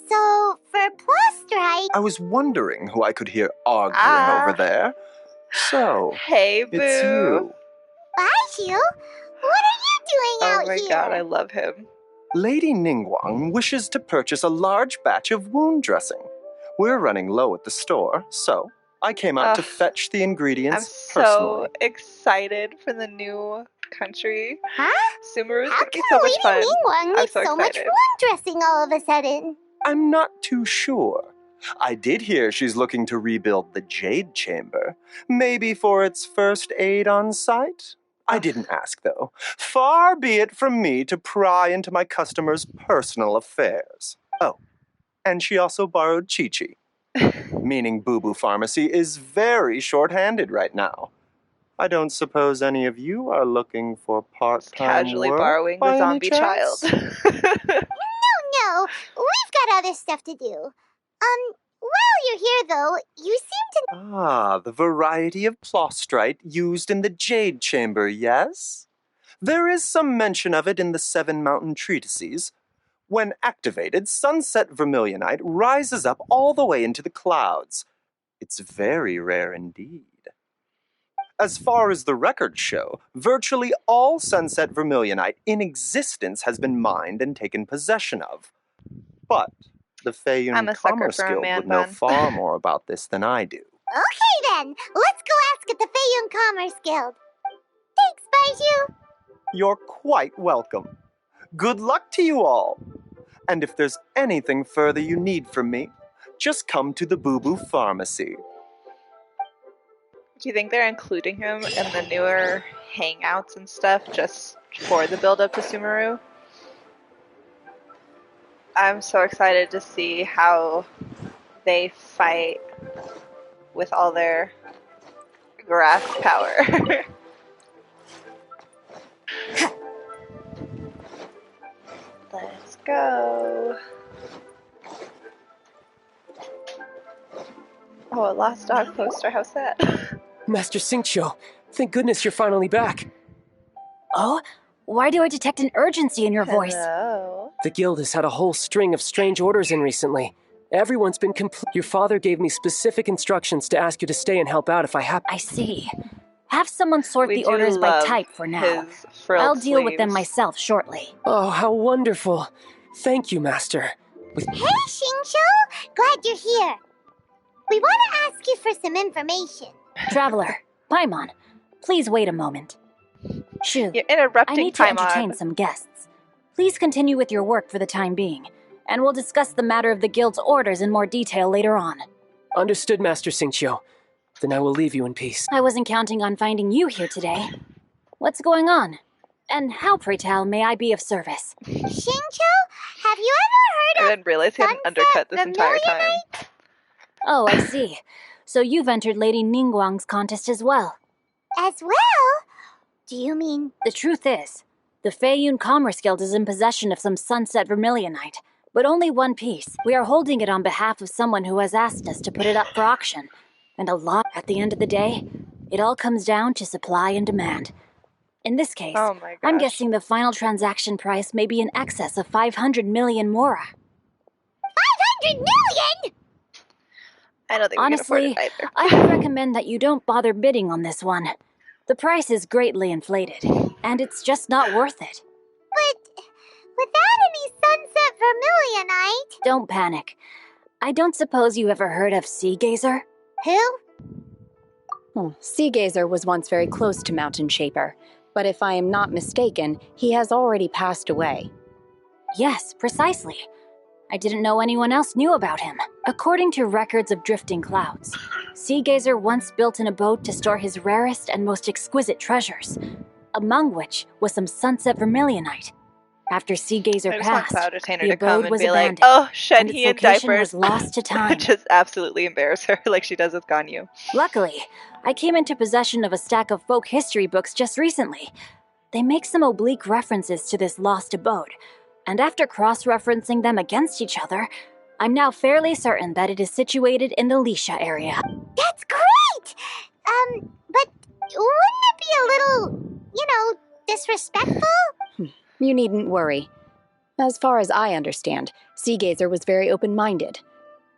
So, for Plus Strike... I was wondering who I could hear arguing over there. So, Hey, Boo. it's you. Baishu, what are you doing out Oh my here? god, I love him. Lady Ningguang wishes to purchase a large batch of wound dressing. We're running low at the store, so I came out to fetch the I'm ingredients so personally. excited for the new country. Huh? Sumeru's How gonna be come so much Lady fun. Ningguang I'm needs so so much excited. wound dressing all of a sudden? I'm not too sure. I did hear she's looking to rebuild the Jade Chamber. Maybe for its first aid on site? I didn't ask, though. Far be it from me to pry into my customers' personal affairs. Oh, and she also borrowed Chi-Chi. Meaning Boo Boo Pharmacy is very short-handed right now. I don't suppose any of you are looking for part-time Casually work borrowing by the any zombie child. chance? No, know, we've got other stuff to do. While you're here, though, you seem to... Ah, the variety of plostrite used in the Jade Chamber, yes? There is some mention of it in the Seven Mountain Treatises. When activated, sunset vermilionite rises up all the way into the clouds. It's very rare indeed. As far as the records show, virtually all sunset vermilionite in existence has been mined and taken possession of. But the I'm Feyun a sucker Commerce for a Guild man would know bun. far more about this than I do. Okay, then. Let's go ask at the Feyun Commerce Guild. Thanks, Baiju. You're quite welcome. Good luck to you all. And if there's anything further you need from me, just come to the Boo Boo Pharmacy. Do you think they're including him in the newer hangouts and stuff just for the build-up to Sumeru? I'm so excited to see how they fight with all their grass power. Let's go. Oh, a lost dog poster. How sad. Master Xingqiu, thank goodness you're finally back. Oh? Why do I detect an urgency in your voice? Hello. The guild has had a whole string of strange orders in recently. Everyone's been Your father gave me specific instructions to ask you to stay and help out if I happen. I see. Have someone sort We the do orders by love type for now. his frilled I'll deal with them sleeves. myself shortly. Oh, how wonderful. Thank you, Master. Hey, Xingqiu. Glad you're here. We want to ask you for some information. Traveler, Paimon, please wait a moment. Shu, You're I interrupting need to entertain Paimon. some guests. Please continue with your work for the time being, and we'll discuss the matter of the guild's orders in more detail later on. Understood, Master Xingqiu. Then I will leave you in peace. I wasn't counting on finding you here today. What's going on? And how, pray tell, may I be of service? Xingqiu, have you ever I heard didn't realize he had an undercut this entire time. Vermilionite? Oh, I see. So you've entered Lady Ningguang's contest as well. As well? Do you mean... The truth is, the Feyun Commerce Guild is in possession of some sunset vermilionite, but only one piece. We are holding it on behalf of someone who has asked us to put it up for auction. And a lot, at the end of the day, it all comes down to supply and demand. In this case, Oh my gosh. I'm guessing the final transaction price may be in excess of 500 million mora. 500 million?! I don't think Honestly, we can afford it I either. would recommend that you don't bother bidding on this one. The price is greatly inflated, and it's just not worth it. But without any sunset vermilionite... Don't panic. I don't suppose you ever heard of Sea Gazer? Who? Sea Gazer was once very close to Mountain Shaper, but if I am not mistaken, he has already passed away. Yes, precisely. I didn't know anyone else knew about him. According to records of drifting clouds, Sea Gazer once built an abode to store his rarest and most exquisite treasures, among which was some sunset vermilionite. After Sea Gazer I just want passed, Cloud Retainer the to come abode and was be like, abandoned, oh, and its Shenhe in location diapers. was lost to time. Just absolutely embarrass her like she does with Ganyu. Luckily, I came into possession of a stack of folk history books just recently. They make some oblique references to this lost abode, and after cross-referencing them against each other, I'm now fairly certain that it is situated in the Lisha area. That's great! But wouldn't it be a little, disrespectful? You needn't worry. As far as I understand, Sea Gazer was very open-minded.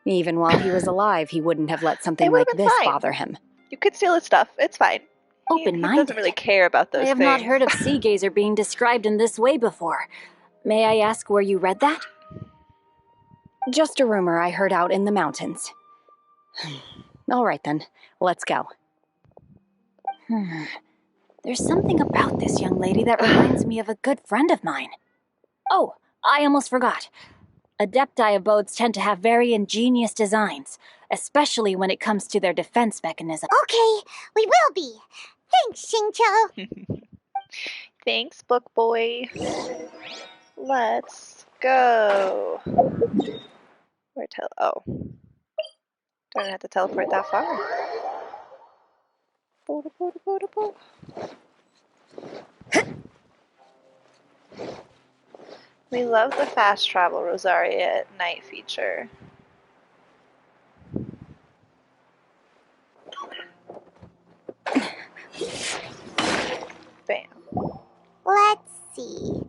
Even while he was alive, he wouldn't have let something It would've like been this fine. bother him. You could steal his stuff. It's fine. He Open-minded? doesn't really care about those I have things. not heard of Sea Gazer being described in this way before. May I ask where you read that? Just a rumor I heard out in the mountains. All right then, let's go. There's something about this young lady that reminds me of a good friend of mine. Oh, I almost forgot. Adepti abodes tend to have very ingenious designs, especially when it comes to their defense mechanism. Okay, we will be. Thanks, Xingqiu. Thanks, book boy. Let's go. Oh. Don't have to teleport that far. We love the fast travel Rosaria at night feature. Bam. Let's see.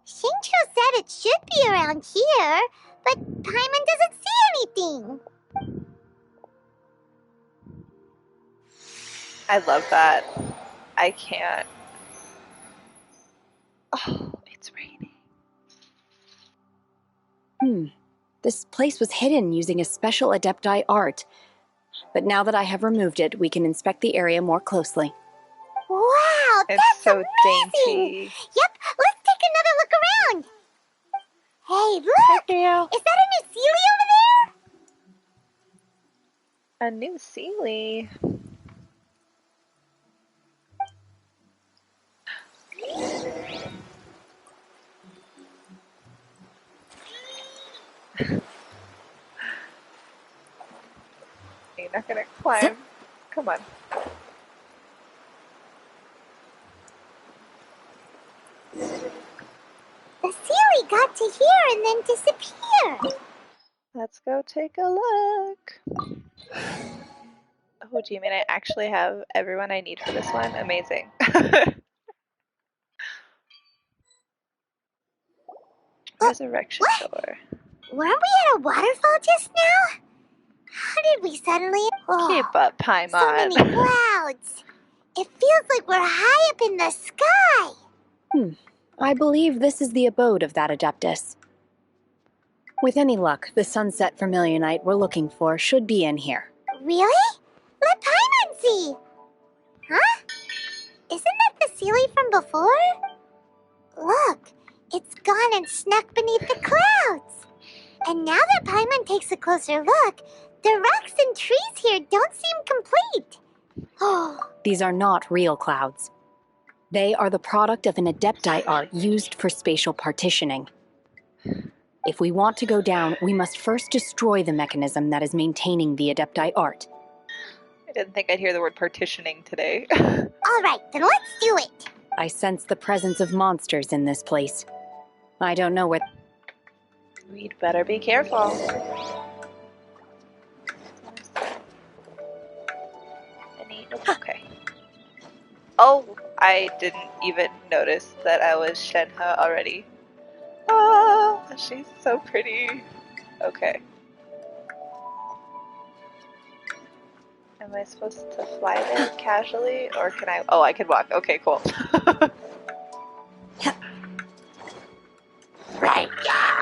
Shincho said it should be around here, but Paimon doesn't see anything. I love that. I can't. Oh, it's raining. This place was hidden using a special Adepti art. But now that I have removed it, we can inspect the area more closely. Wow, It's that's so amazing! dainty. Yep, let's take another look around. Hey, look! Theo. Is that a new Sealy over A new Sealy. You're not gonna climb. Come on. there? The Sealy got to here and then disappeared. Let's go take a look. Oh, do you mean I actually have everyone I need for this one? Amazing. Resurrection door. Weren't we at a waterfall just now? How did we suddenly... Oh, Keep up, Paimon. so many clouds. It feels like we're high up in the sky. I believe this is the abode of that Adeptus. With any luck, the sunset Vermilionite we're looking for should be in here. Really? Let Paimon see. Huh? Isn't that the Sealy from before? Look, it's gone and snuck beneath the clouds. And now that Paimon takes a closer look, the rocks and trees here don't seem complete. Oh, These are not real clouds. They are the product of an Adepti art used for spatial partitioning. If we want to go down, we must first destroy the mechanism that is maintaining the Adepti art. I didn't think I'd hear the word partitioning today. all right, then let's do it. I sense the presence of monsters in this place. I don't know where... We'd better be careful. Okay. Oh, I didn't even notice that I was Shenhe already. Oh, she's so pretty. Okay. Am I supposed to fly there casually, or can I? Oh, I can walk. Okay, cool.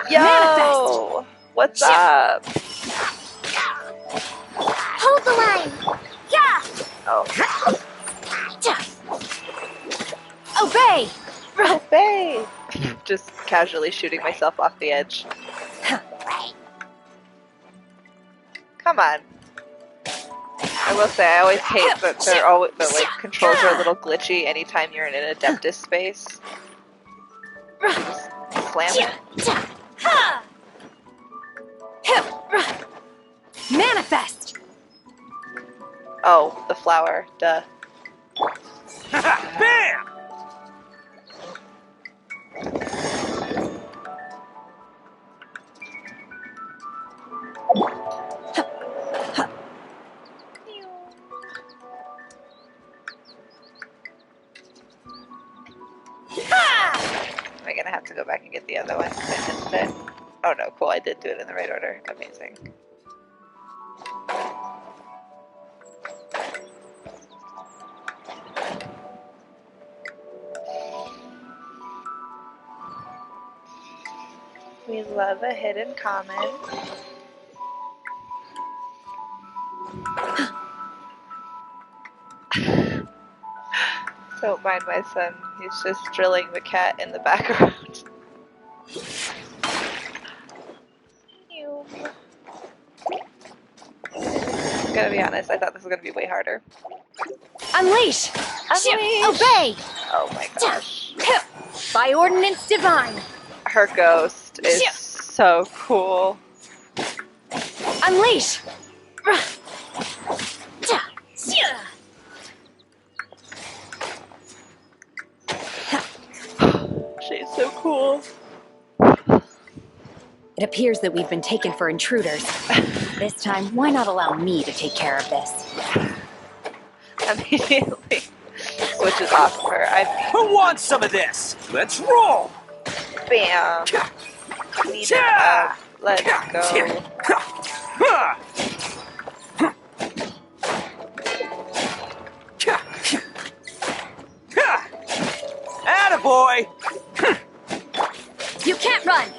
Yo! Manifest! What's up? Hold the line. Yeah. Oh, Obey! obey! Just casually shooting myself off the edge. Come on. I will say, I always hate that they're always, the like controls are a little glitchy anytime you're in an Adeptus space. Just slam it. Manifest! Oh, the flower. Duh. Bam! Am I gonna have to go back and get the other one because I missed it? Oh no, cool, I did do it in the right order. Amazing. We love a hidden common. Don't mind my son, he's just drilling the cat in the background. Gotta be honest, I thought this was gonna be way harder. Unleash! Unleash! Obey! Oh my gosh. By ordinance divine! Her ghost is so cool. Unleash! She's so cool. It appears that we've been taken for intruders. This time, why not allow me to take care of this? Immediately switches off of her. Who wants some of this? Let's roll! Bam. Need it up. Let's go. Attaboy! You can't run!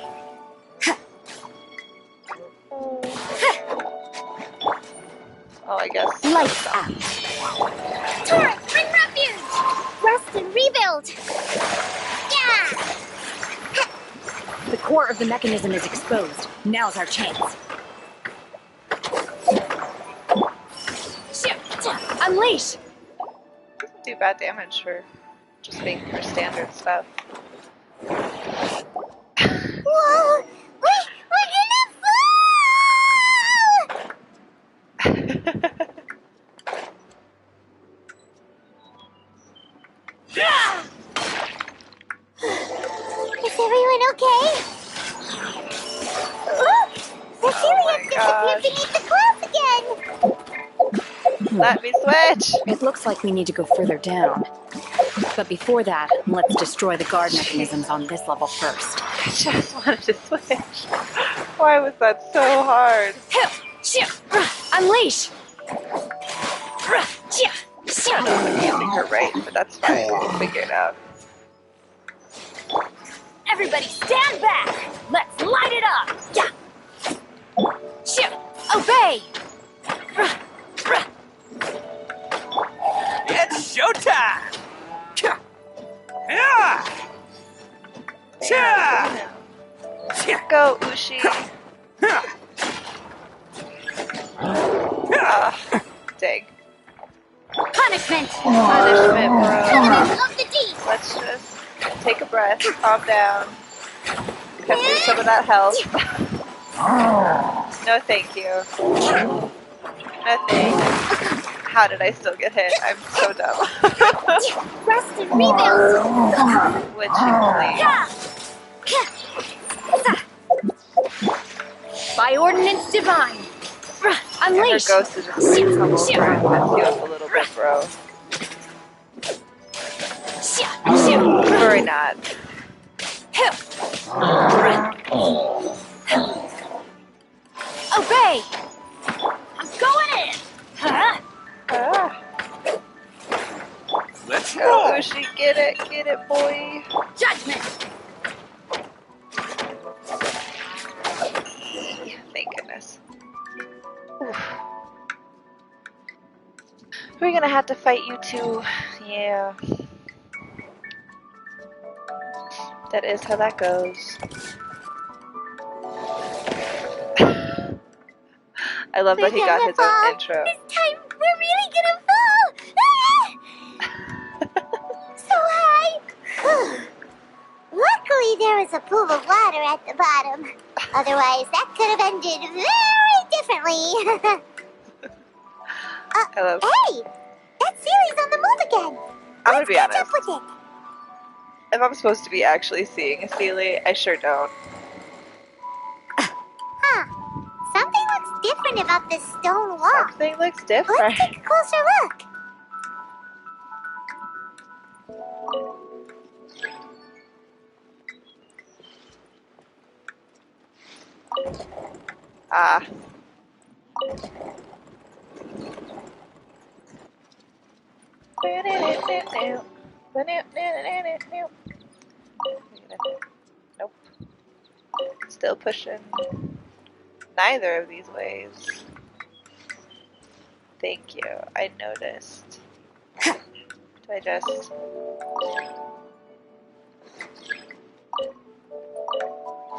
Oh, I guess. Lights out. Taurus, bring refuge! Rest and rebuild! Yeah! The core of the mechanism is exposed. Now's our chance. Unleash! Doesn't do bad damage for just being her standard stuff. Whoa! We're gonna fall! Is everyone okay? Cecilia disappeared beneath the clouds again! Let me switch! It looks like we need to go further down. But before that, let's destroy the guard mechanisms on this level first. I just wanted to switch. Why was that so hard? Unleash! I don't know if I'm using her right, but that's fine. We'll figure it out. Everybody stand back! Let's light it up! Obey! It's showtime! Go, Ushi! Dang. Punishment! Punishment, bro. Of the deep! Let's just take a breath, calm down. Cut through some of that health. No thank you. No thanks. How did I still get hit? I'm so dumb. Rest and rebuild! Witching blade. By ordinance divine! And her Unleash! ghost is just in trouble. We're gonna mess you up a little bit, bro. Hurry not. Obey! I'm going in! Huh? Let's Go, roll! Ushi, get it, boy. Judgment! Thank goodness. Oof. We're gonna have to fight you too. Yeah. That is how that goes. I love that he got his own intro. This time, we're really gonna fall! So high! Luckily, there was a pool of water at the bottom. Otherwise, that could have ended very differently. I love. Hey! That Sealy's on the move again! I'm gonna be Let's catch honest. up with it. If I'm supposed to be actually seeing a Sealy, I sure don't. Huh. Something looks different about this stone wall. Something looks different. Let's take a closer look. Ah. Nope. Still pushing. Neither of these ways. Thank you. I noticed. Do I just...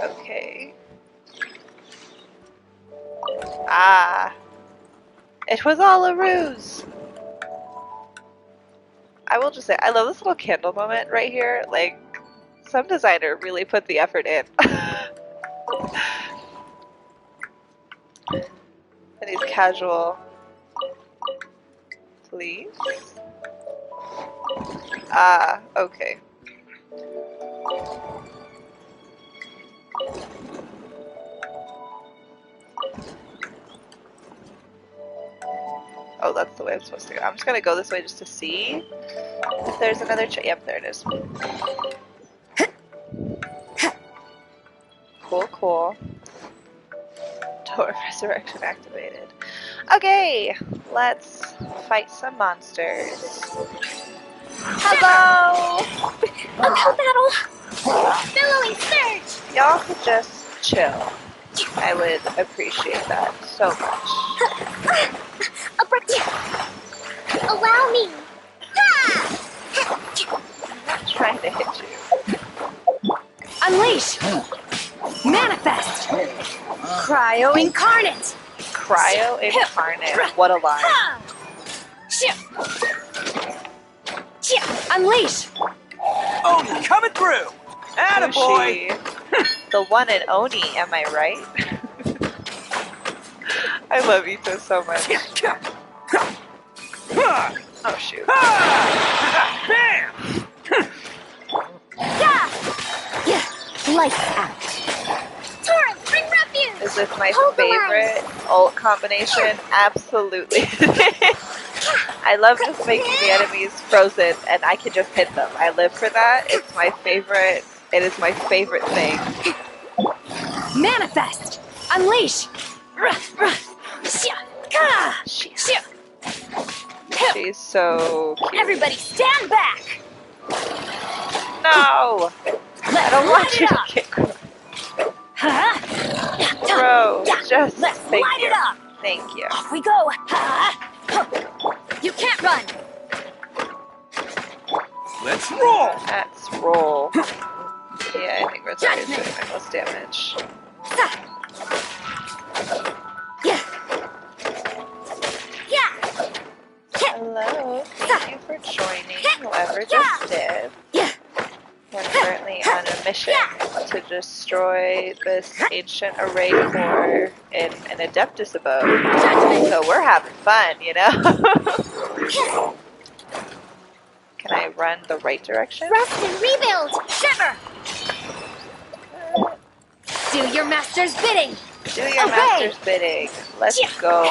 Okay. Ah. It was all a ruse. I will just say, I love this little candle moment right here. Like, some designer really put the effort in. And these casual. Please? Ah, okay. Oh, that's the way I'm supposed to go. I'm just gonna go this way just to see if there's another yep, there it is. Cool, cool. Door of Resurrection activated. Okay, let's fight some monsters. Hello! Uphill battle! Billowing surge! Y'all could just chill. I would appreciate that so much. Abrupt. Allow me! I'm not trying to hit you. Unleash! Manifest! Cryo incarnate! Cryo incarnate. What a line. Unleash! Oh, coming through! Attaboy! Sushi. The one and Oni, am I right? I love Ito so much. Oh shoot. Bam! Lights out. Torrent, bring refuge! Is this my Hold the favorite ult combination? Absolutely. I love just making the enemies frozen and I can just hit them. I live for that. It's my favorite. It is my favorite thing. Manifest! Unleash! She's so cute. Everybody stand back! No! I don't want you to get Bro, just thank you. Thank you. Off we go! You can't run! Let's roll! Let's roll. Yeah, I think Rosario is doing my most damage. Hello, thank you for joining, whoever just did. We're currently on a mission to destroy this ancient array core in an Adeptus abode. So we're having fun, you know? Can I run the right direction? Rest and rebuild! Shiver! Do your master's bidding! Do your master's bidding. Let's go.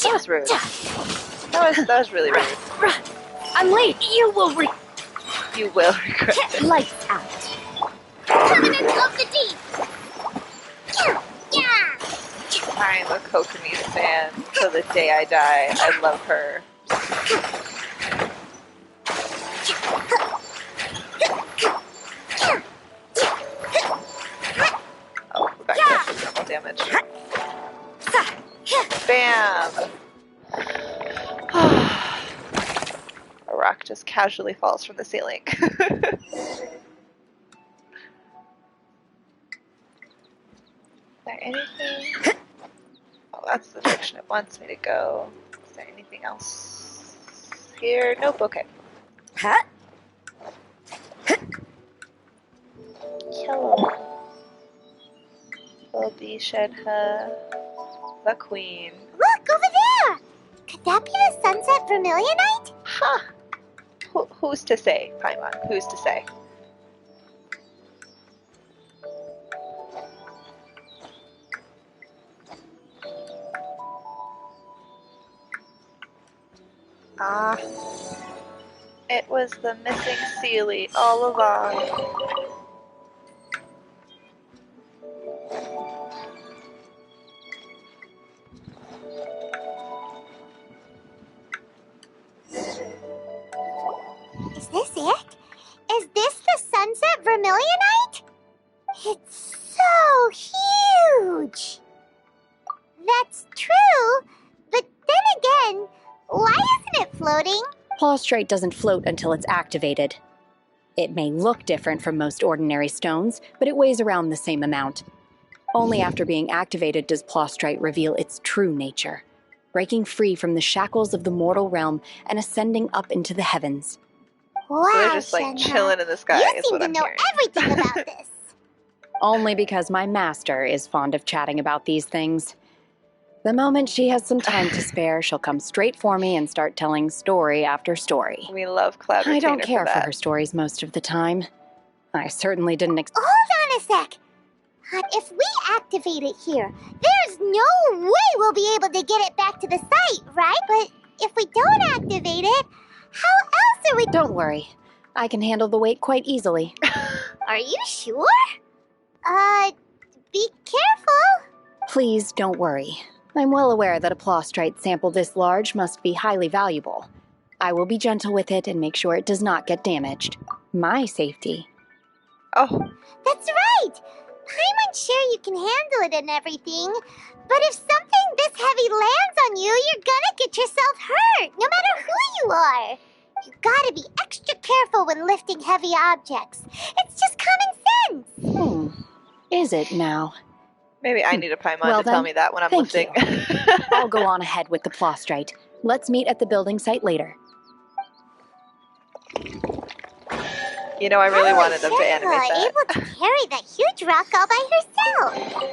That was rude. That was really rude. Unleash! You will You will regret it. Lights out. Covenant of the deep! Yeah! I'm a Kokomis fan till the day I die. I love her. Oh, we're back to normal damage. Bam! A rock just casually falls from the ceiling. Is there anything? Oh, that's the direction it wants me to go. Is there anything else here? Nope, okay. Hello. Will be Shenhe, the queen. Look, over there! Could that be the Sunset Vermilionite? Huh. Who's to say, Paimon? Who's to say? Ah. It was the missing Seelie all along. Is this it? Is this the Sunset Vermilionite? It's so huge! That's true, but then again, why isn't it floating? Plaustrite doesn't float until it's activated. It may look different from most ordinary stones, but it weighs around the same amount. Only after being activated does Plaustrite reveal its true nature, breaking free from the shackles of the mortal realm and ascending up into the heavens. Wow, So they're just like Shenhe. chilling in the sky. You is seem what to I'm know hearing. everything about this. Only because my master is fond of chatting about these things. The moment she has some time to spare, she'll come straight for me and start telling story after story. We love Cloud I don't Retainer care for that. her stories most of the time. I certainly didn't Hold on a sec. If we activate it here, there's no way we'll be able to get it back to the site, right? But if we don't activate it, how else are we... Don't worry. I can handle the weight quite easily. Are you sure? Be careful. Please don't worry. I'm well aware that a plostrite sample this large must be highly valuable. I will be gentle with it and make sure it does not get damaged. My safety. Oh. That's right. Paimon's sure you can handle it and everything, but if something this heavy lands on you, you're gonna get yourself hurt, no matter who you are. You gotta be extra careful when lifting heavy objects. It's just common sense. Is it now? Maybe I need a Paimon Well to tell then, me that when I'm thank lifting. I'll go on ahead with the plostrite. Let's meet at the building site later. You know, I really wanted them to Shenhe, animate that. able to carry that huge rock all by herself.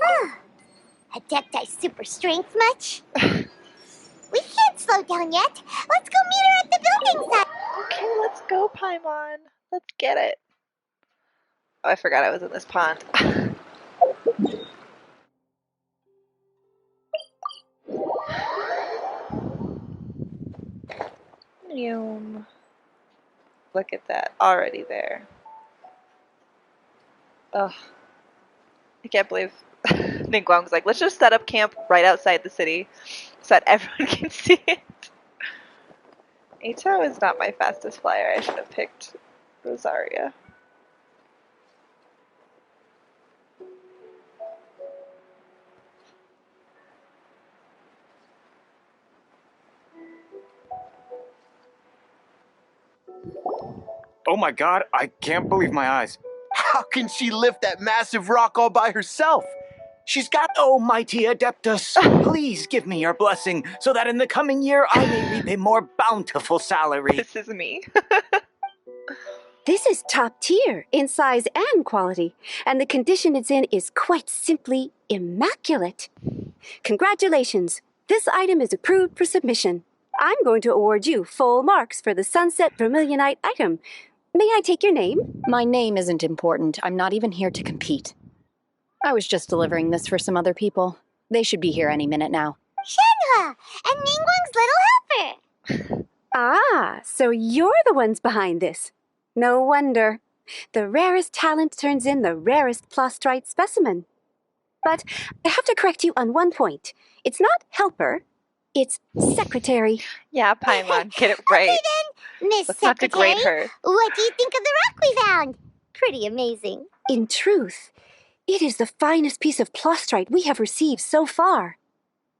Huh. Adepti super strength much? We can't slow down yet. Let's go meet her at the building site. Okay, let's go, Paimon. Let's get it. Oh, I forgot I was in this pond. Look at that. Already there. Ugh. I can't believe Ningguang was like, let's just set up camp right outside the city so that everyone can see it. Eito is not my fastest flyer. I should have picked Rosaria. Oh my god, I can't believe my eyes. How can she lift that massive rock all by herself? She's got... Oh, mighty Adeptus, please give me your blessing so that in the coming year I may reap a more bountiful salary. This is me. This is top tier in size and quality, and the condition it's in is quite simply immaculate. Congratulations. This item is approved for submission. I'm going to award you full marks for the Sunset Vermilionite item. May I take your name? My name isn't important. I'm not even here to compete. I was just delivering this for some other people. They should be here any minute now. Shenhe and Ningguang's little helper. Ah, so you're the ones behind this. No wonder. The rarest talent turns in the rarest plostrite specimen. But I have to correct you on one point. It's not helper, it's secretary. Yeah, Paimon, get it right. Okay then, Miss Let's not Secretary, degrade her. what do you think of the rock we found? Pretty amazing. In truth, it is the finest piece of plostrite we have received so far.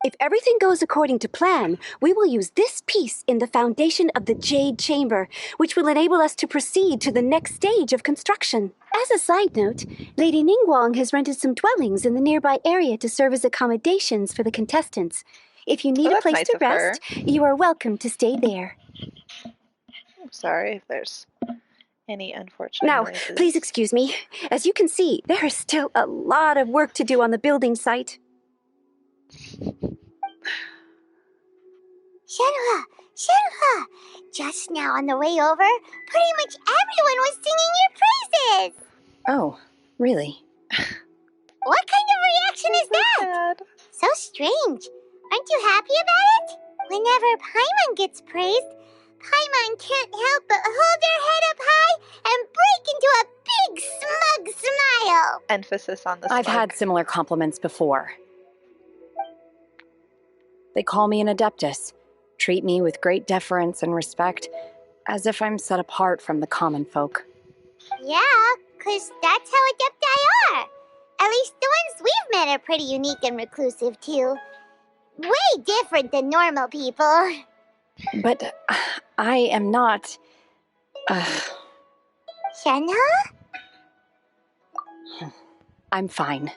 If everything goes according to plan, we will use this piece in the foundation of the Jade Chamber, which will enable us to proceed to the next stage of construction. As a side note, Lady Ningguang has rented some dwellings in the nearby area to serve as accommodations for the contestants. If you need a that's place nice to of her. rest, you are welcome to stay there. I'm sorry if there's any unfortunate Now, noises. please excuse me. As you can see, there is still a lot of work to do on the building site. Shenhe, just now on the way over, pretty much everyone was singing your praises. Oh, really? What kind of reaction is that? Sad. So strange. Aren't you happy about it? Whenever Paimon gets praised, Paimon can't help but hold her head up high and break into a big smug smile. Emphasis on the I've smug. had similar compliments before. They call me an adeptus, treat me with great deference and respect, as if I'm set apart from the common folk. Yeah, 'cause that's how Adepti are. At least the ones we've met are pretty unique and reclusive, too. Way different than normal people. But I am not... Shenhe? I'm fine.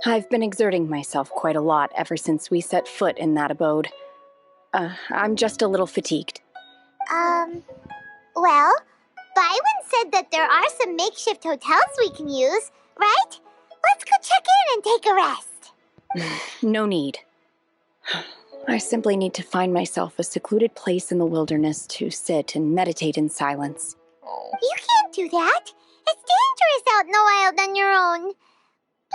I've been exerting myself quite a lot ever since we set foot in that abode. I'm just a little fatigued. Well, Byron said that there are some makeshift hotels we can use, right? Let's go check in and take a rest. No need. I simply need to find myself a secluded place in the wilderness to sit and meditate in silence. Oh. You can't do that. It's dangerous out in the wild on your own.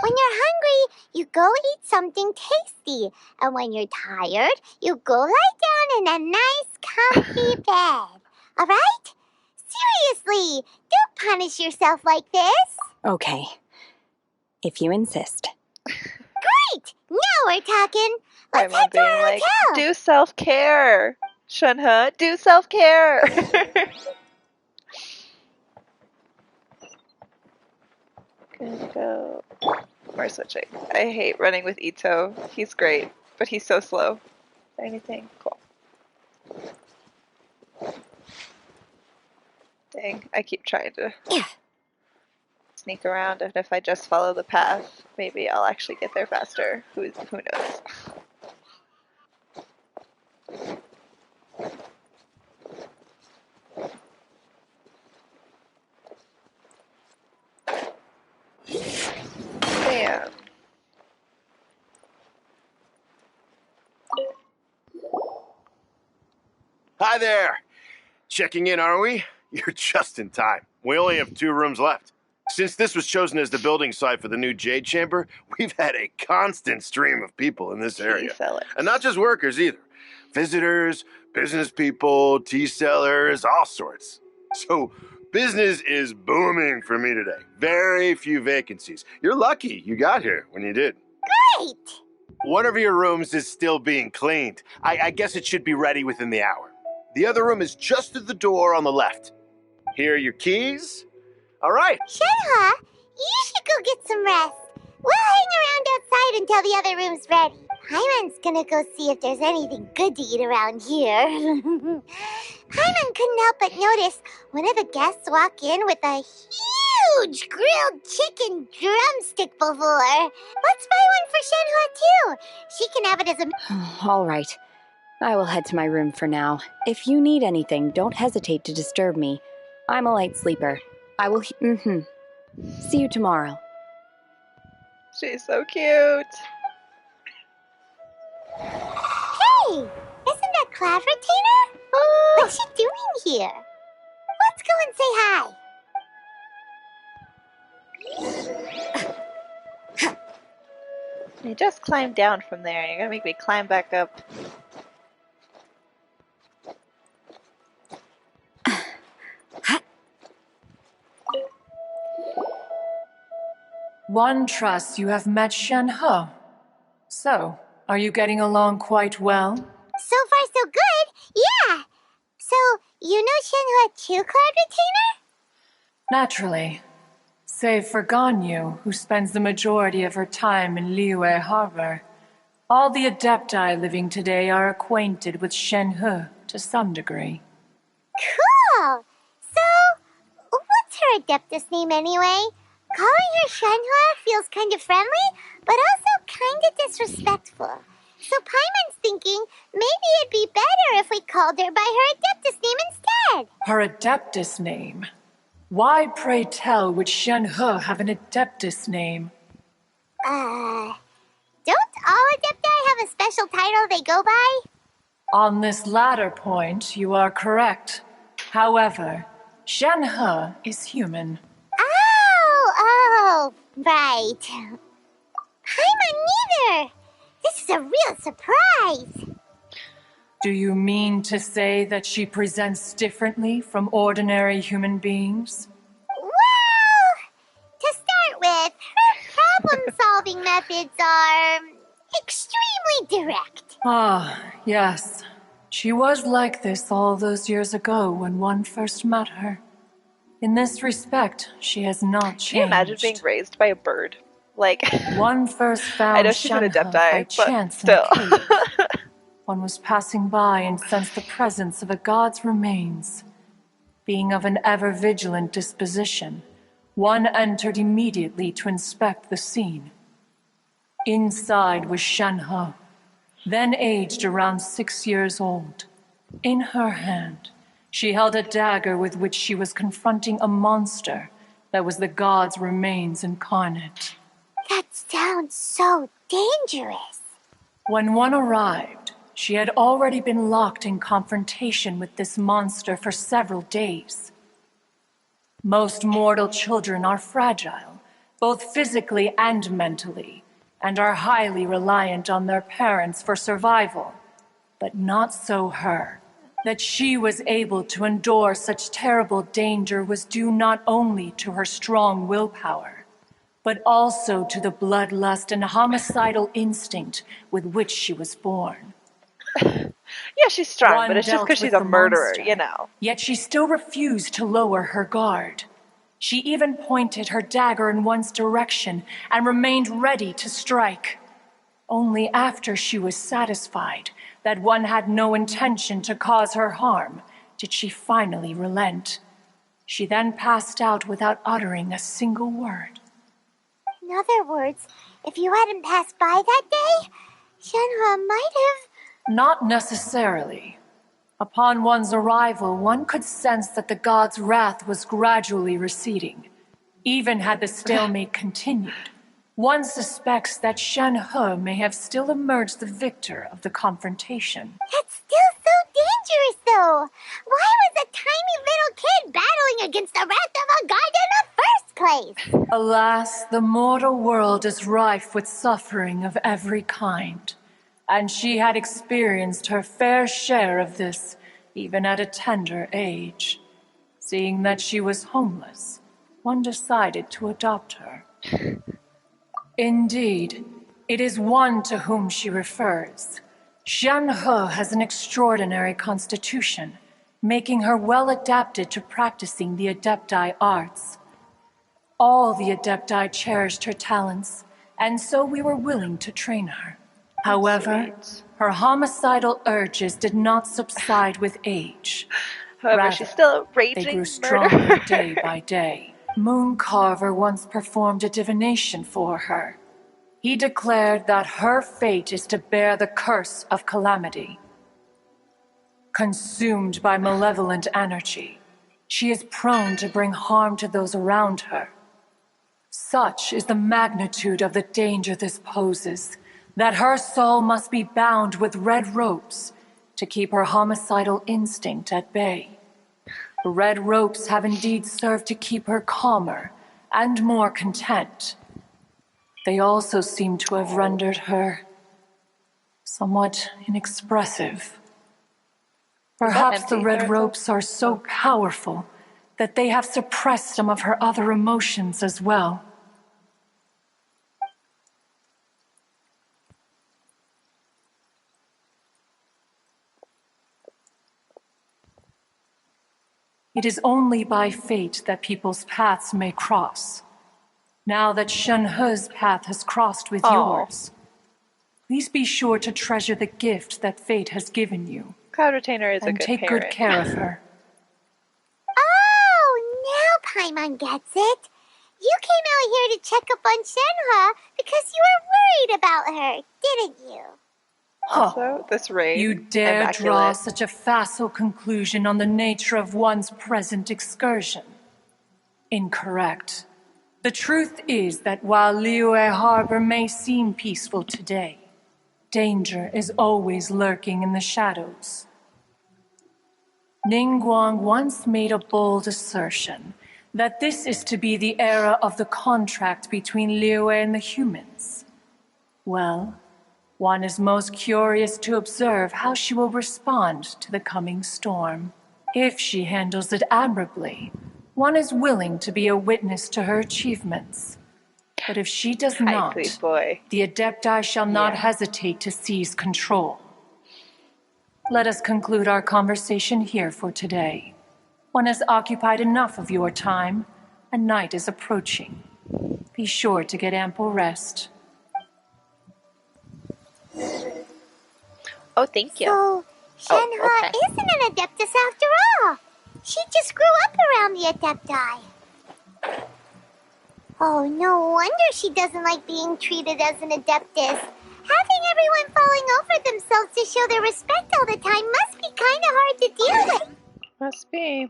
When you're hungry, you go eat something tasty. And when you're tired, you go lie down in a nice, comfy bed. All right? Seriously, don't punish yourself like this. Okay. If you insist. Great! Now we're talking. Let's Paimon head to being our like, hotel. do self-care. Shenhe, do self-care. Gonna go. We're switching. I hate running with Ito. He's great, but he's so slow. Is there anything? Cool. Dang, I keep trying to sneak around, and if I just follow the path, maybe I'll actually get there faster. Who knows? Damn. Hi there! Checking in, are we? You're just in time. We only have 2 rooms left. Since this was chosen as the building site for the new Jade Chamber, we've had a constant stream of people in this area. Sellers. And not just workers either. Visitors, business people, tea sellers, all sorts. So, business is booming for me today. Very few vacancies. You're lucky you got here when you did. Great! One of your rooms is still being cleaned. I guess it should be ready within the hour. The other room is just at the door on the left. Here are your keys. All right. Shenhe, you should go get some rest. We'll hang around outside until the other room's ready. Paimon's gonna go see if there's anything good to eat around here. Paimon couldn't help but notice one of the guests walk in with a huge grilled chicken drumstick before. Let's buy one for Shenhe too. She can have it as a... All right. I will head to my room for now. If you need anything, don't hesitate to disturb me. I'm a light sleeper. I will... See you tomorrow. She's so cute. Hey, isn't that Cloud Retainer? What's she doing here? Let's go and say hi. You just climbed down from there, and you're gonna make me climb back up. One trusts you have met Shenhe. So, are you getting along quite well? So far, so good. Yeah. So, you know Shenhe too, Cloud Retainer? Naturally. Save for Ganyu, who spends the majority of her time in Liyue Harbor. All the Adepti living today are acquainted with Shenhe to some degree. Cool. So, what's her Adeptus name anyway? Calling her Shenhe feels kind of friendly, but also kind of disrespectful. So Paimon's thinking maybe it'd be better if we called her by her Adeptus name instead. Her Adeptus name? Why, pray tell, would Shenhe have an Adeptus name? Don't all Adepti have a special title they go by? On this latter point, you are correct. However, Shenhe is human. Oh, right. Paimon neither. This is a real surprise. Do you mean to say that she presents differently from ordinary human beings? Well, to start with, her problem-solving methods are extremely direct. Ah, yes. She was like this all those years ago when one first met her. In this respect, she has not changed. Can you imagine being raised by a bird? Like, one first found I know she's an Shenhe Adepti, by but chance still. in a cave. One was passing by and sensed the presence of a god's remains. Being of an ever-vigilant disposition, one entered immediately to inspect the scene. Inside was Shenhe, then aged around 6 years old. In her hand, she held a dagger with which she was confronting a monster that was the god's remains incarnate. That sounds so dangerous. When one arrived, she had already been locked in confrontation with this monster for several days. Most mortal children are fragile, both physically and mentally, and are highly reliant on their parents for survival. But not so her. That she was able to endure such terrible danger was due not only to her strong willpower, but also to the bloodlust and homicidal instinct with which she was born. Yeah, she's strong, but it's just because she's a murderer, you know. Yet she still refused to lower her guard. She even pointed her dagger in one's direction and remained ready to strike. Only after she was satisfied that one had no intention to cause her harm did she finally relent. She then passed out without uttering a single word. In other words, if you hadn't passed by that day, Shenhe might have... Not necessarily. Upon one's arrival, one could sense that the god's wrath was gradually receding. Even had the stalemate continued, one suspects that Shenhe may have still emerged the victor of the confrontation. That's still so dangerous, though. Why was a tiny little kid battling against the wrath of a god in the first place? Alas, the mortal world is rife with suffering of every kind, and she had experienced her fair share of this, even at a tender age. Seeing that she was homeless, one decided to adopt her. Indeed, it is one to whom she refers. Shenhe has an extraordinary constitution, making her well adapted to practicing the Adepti arts. All the Adepti cherished her talents, and so we were willing to train her. However, her homicidal urges did not subside with age. However, Rather, she's still a they raging grew stronger murderer. day by day. Mooncarver once performed a divination for her. He declared that her fate is to bear the curse of calamity. Consumed by malevolent energy, she is prone to bring harm to those around her. Such is the magnitude of the danger this poses, that her soul must be bound with red ropes to keep her homicidal instinct at bay. The red ropes have indeed served to keep her calmer and more content. They also seem to have rendered her somewhat inexpressive. Perhaps the red ropes are so powerful that they have suppressed some of her other emotions as well. It is only by fate that people's paths may cross. Now that Shenhe's path has crossed with yours, please be sure to treasure the gift that fate has given you. Cloud Retainer is a and good take parent. good care of her. Oh, now Paimon gets it. You came out here to check up on Shenhe because you were worried about her, didn't you? Also, this rain. You dare immaculate. draw such a facile conclusion on the nature of one's present excursion? Incorrect. The truth is that while Liyue Harbor may seem peaceful today, danger is always lurking in the shadows. Ningguang once made a bold assertion that this is to be the era of the contract between Liyue and the humans. Well, one is most curious to observe how she will respond to the coming storm. If she handles it admirably, one is willing to be a witness to her achievements. But if she does not, the Adepti shall not hesitate to seize control. Let us conclude our conversation here for today. One has occupied enough of your time, and night is approaching. Be sure to get ample rest. Oh, thank you. So, Shenhe isn't an Adeptus after all. She just grew up around the Adepti. Oh, no wonder she doesn't like being treated as an Adeptus. Having everyone falling over themselves to show their respect all the time must be kind of hard to deal with. Must be.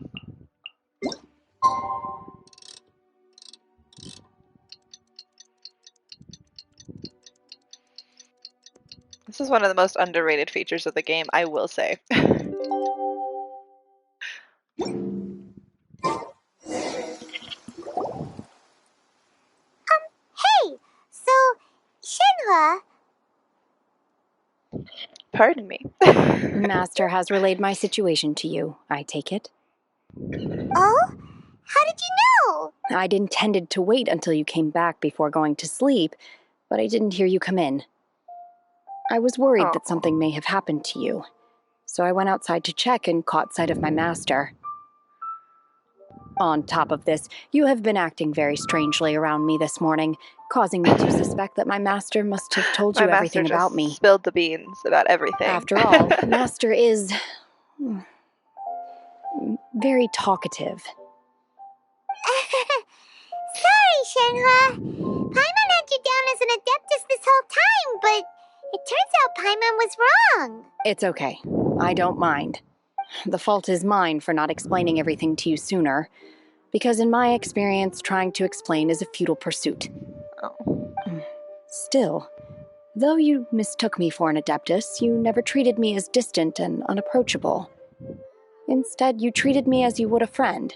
This is one of the most underrated features of the game, I will say. Pardon me. Master has relayed my situation to you, I take it. Oh? How did you know? I'd intended to wait until you came back before going to sleep, but I didn't hear you come in. I was worried that something may have happened to you, so I went outside to check and caught sight of my master. On top of this, you have been acting very strangely around me this morning, causing me to suspect that my master must have told you everything about me. Spilled the beans about everything. After all, Master is very talkative. Sorry, Shenhe. Paimon had you down as an adeptus this whole time, but it turns out Paimon was wrong. It's okay. I don't mind. The fault is mine for not explaining everything to you sooner, because in my experience, trying to explain is a futile pursuit. Still, though you mistook me for an adeptus, you never treated me as distant and unapproachable. Instead, you treated me as you would a friend.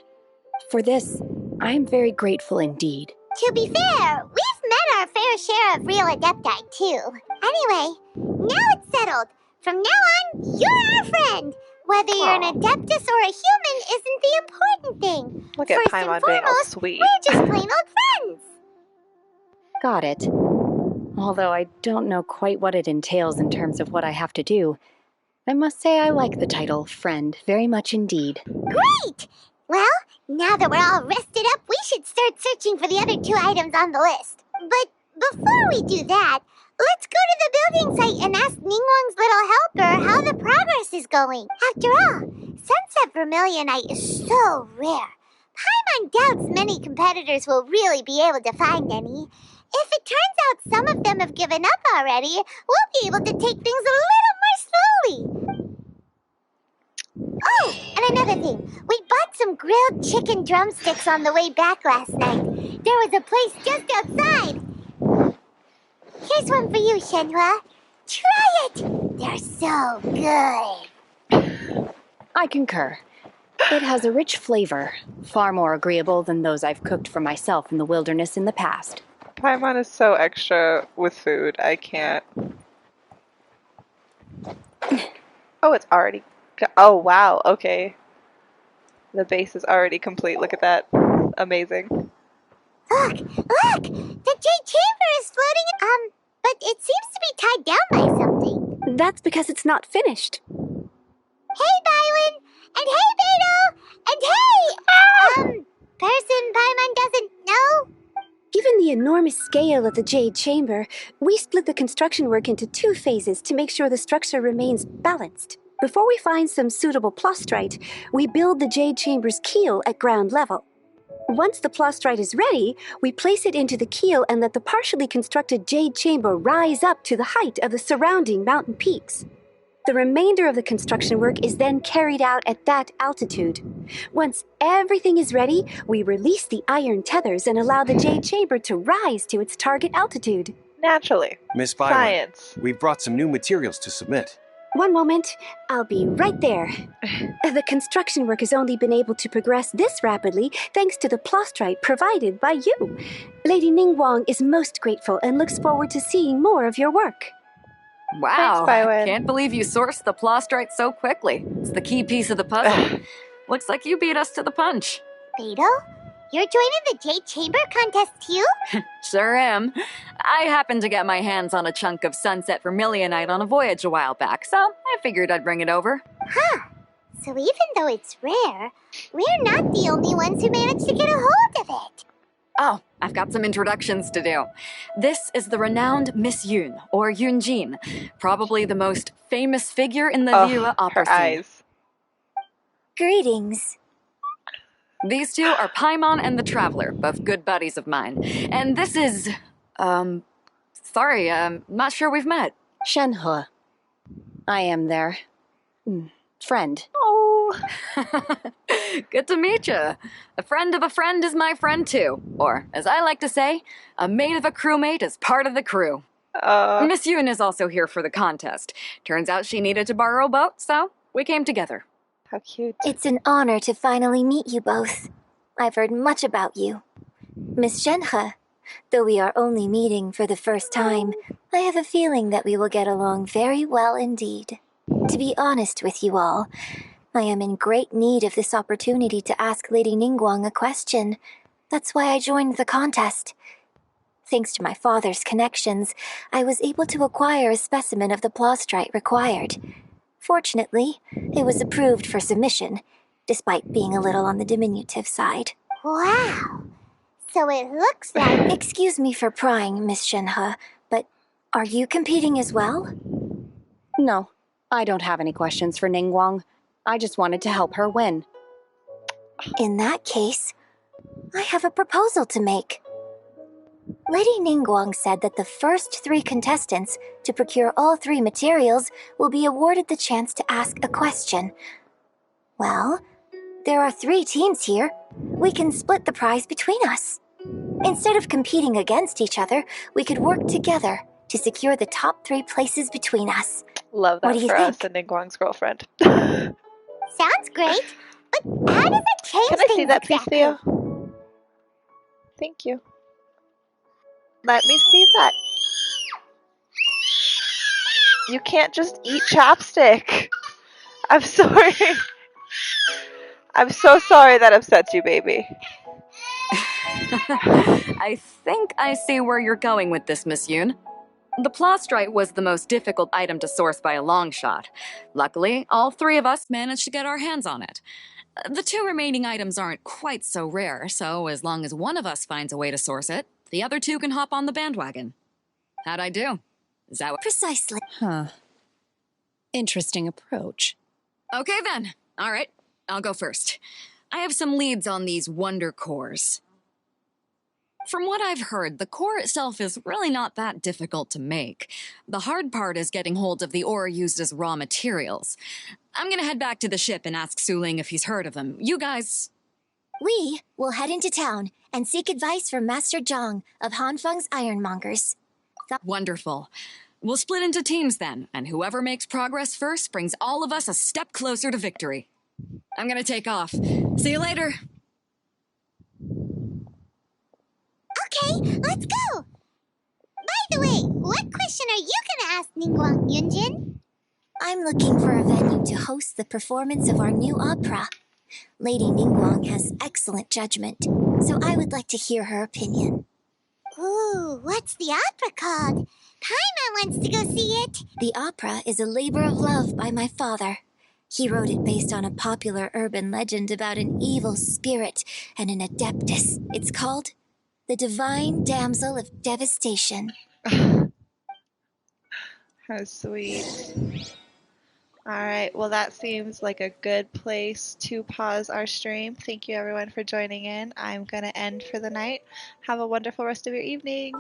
For this, I am very grateful indeed. To be fair, we've met our fair share of real adepti, too. Anyway, now it's settled. From now on, you're our friend. Whether you're an adeptus or a human isn't the important thing. Look at Paimon being all sweet. We're just plain old friends. Got it. Although I don't know quite what it entails in terms of what I have to do, I must say I like the title friend very much indeed. Great! Well, now that we're all rested up, we should start searching for the other 2 items on the list. But before we do that, let's go to the building site and ask Ningguang's little helper how the progress is going. After all, Sunset Vermilionite is so rare. Paimon doubts many competitors will really be able to find any. If it turns out some of them have given up already, we'll be able to take things a little more slowly. Oh, and another thing. We bought some grilled chicken drumsticks on the way back last night. There was a place just outside. Here's one for you, Shenhe. Try it! They're so good. I concur. It has a rich flavor, far more agreeable than those I've cooked for myself in the wilderness in the past. Paimon is so extra with food. I can't. Oh, it's already... Oh, wow. Okay. The base is already complete. Look at that. Amazing. Look! Look! The Jade Chamber is floating, but it seems to be tied down by something. That's because it's not finished. Hey, Bywin! And hey, Beto! And hey, person Paimon doesn't know? Given the enormous scale of the Jade Chamber, we split the construction work into 2 phases to make sure the structure remains balanced. Before we find some suitable plastrite, we build the Jade Chamber's keel at ground level. Once the plastrite is ready, we place it into the keel and let the partially constructed Jade Chamber rise up to the height of the surrounding mountain peaks. The remainder of the construction work is then carried out at that altitude. Once everything is ready, we release the iron tethers and allow the Jade Chamber to rise to its target altitude. Naturally. Miss Byron, Science. we've brought some new materials to submit. One moment, I'll be right there. The construction work has only been able to progress this rapidly thanks to the plastrite provided by you. Lady Ningguang is most grateful and looks forward to seeing more of your work. Wow, Thanks, Bywin. can't believe you sourced the plastrite so quickly. It's the key piece of the puzzle. Looks like you beat us to the punch. Beto? You're joining the Jade Chamber contest too? Sure am. I happened to get my hands on a chunk of Sunset Vermilionite on a voyage a while back, so I figured I'd bring it over. Huh. So even though it's rare, we're not the only ones who managed to get a hold of it. Oh, I've got some introductions to do. This is the renowned Miss Yun, or Yunjin, probably the most famous figure in the Liyue opera her scene. eyes. Greetings. These 2 are Paimon and the Traveler, both good buddies of mine. And this is, sorry, not sure we've met. Shenhe. I am their friend. Oh. Good to meet you. A friend of a friend is my friend too. Or, as I like to say, a mate of a crewmate is part of the crew. Miss Yun is also here for the contest. Turns out she needed to borrow a boat, so we came together. How cute. It's an honor to finally meet you both. I've heard much about you. Miss Shenhe, though we are only meeting for the first time, I have a feeling that we will get along very well indeed. To be honest with you all, I am in great need of this opportunity to ask Lady Ningguang a question. That's why I joined the contest. Thanks to my father's connections, I was able to acquire a specimen of the plastrite required. Fortunately, it was approved for submission, despite being a little on the diminutive side. Wow! So it looks like... Excuse me for prying, Miss Shenhe, but are you competing as well? No, I don't have any questions for Ningguang. I just wanted to help her win. In that case, I have a proposal to make. Lady Ningguang said that the first 3 contestants to procure all 3 materials will be awarded the chance to ask a question. Well, there are 3 teams here. We can split the prize between us. Instead of competing against each other, we could work together to secure the top 3 places between us. Love that What do you for think? us and Ningguang's girlfriend. Sounds great, but how does it change Can I things see that, please, exactly? Theo? Thank you. Let me see that. You can't just eat chapstick. I'm sorry. I'm so sorry that upsets you, baby. I think I see where you're going with this, Miss Yoon. The plastrite was the most difficult item to source by a long shot. Luckily, all 3 of us managed to get our hands on it. The 2 remaining items aren't quite so rare, so as long as one of us finds a way to source it, the other 2 can hop on the bandwagon. How'd I do? Is that what... Precisely. Huh. Interesting approach. Okay then. All right, I'll go first. I have some leads on these wonder cores. From what I've heard, the core itself is really not that difficult to make. The hard part is getting hold of the ore used as raw materials. I'm gonna head back to the ship and ask Su Ling if he's heard of them. You guys... We will head into town and seek advice from Master Zhang of Hanfeng's Ironmongers. Wonderful. We'll split into teams then, and whoever makes progress first brings all of us a step closer to victory. I'm gonna take off. See you later! Okay, let's go! By the way, what question are you gonna ask Ningguang, Yunjin? I'm looking for a venue to host the performance of our new opera. Lady Ningguang has excellent judgment, so I would like to hear her opinion. Ooh, what's the opera called? Paimon wants to go see it. The opera is a labor of love by my father. He wrote it based on a popular urban legend about an evil spirit and an adeptus. It's called The Divine Damsel of Devastation. How sweet. Alright, well that seems like a good place to pause our stream. Thank you everyone for joining in. I'm going to end for the night. Have a wonderful rest of your evening.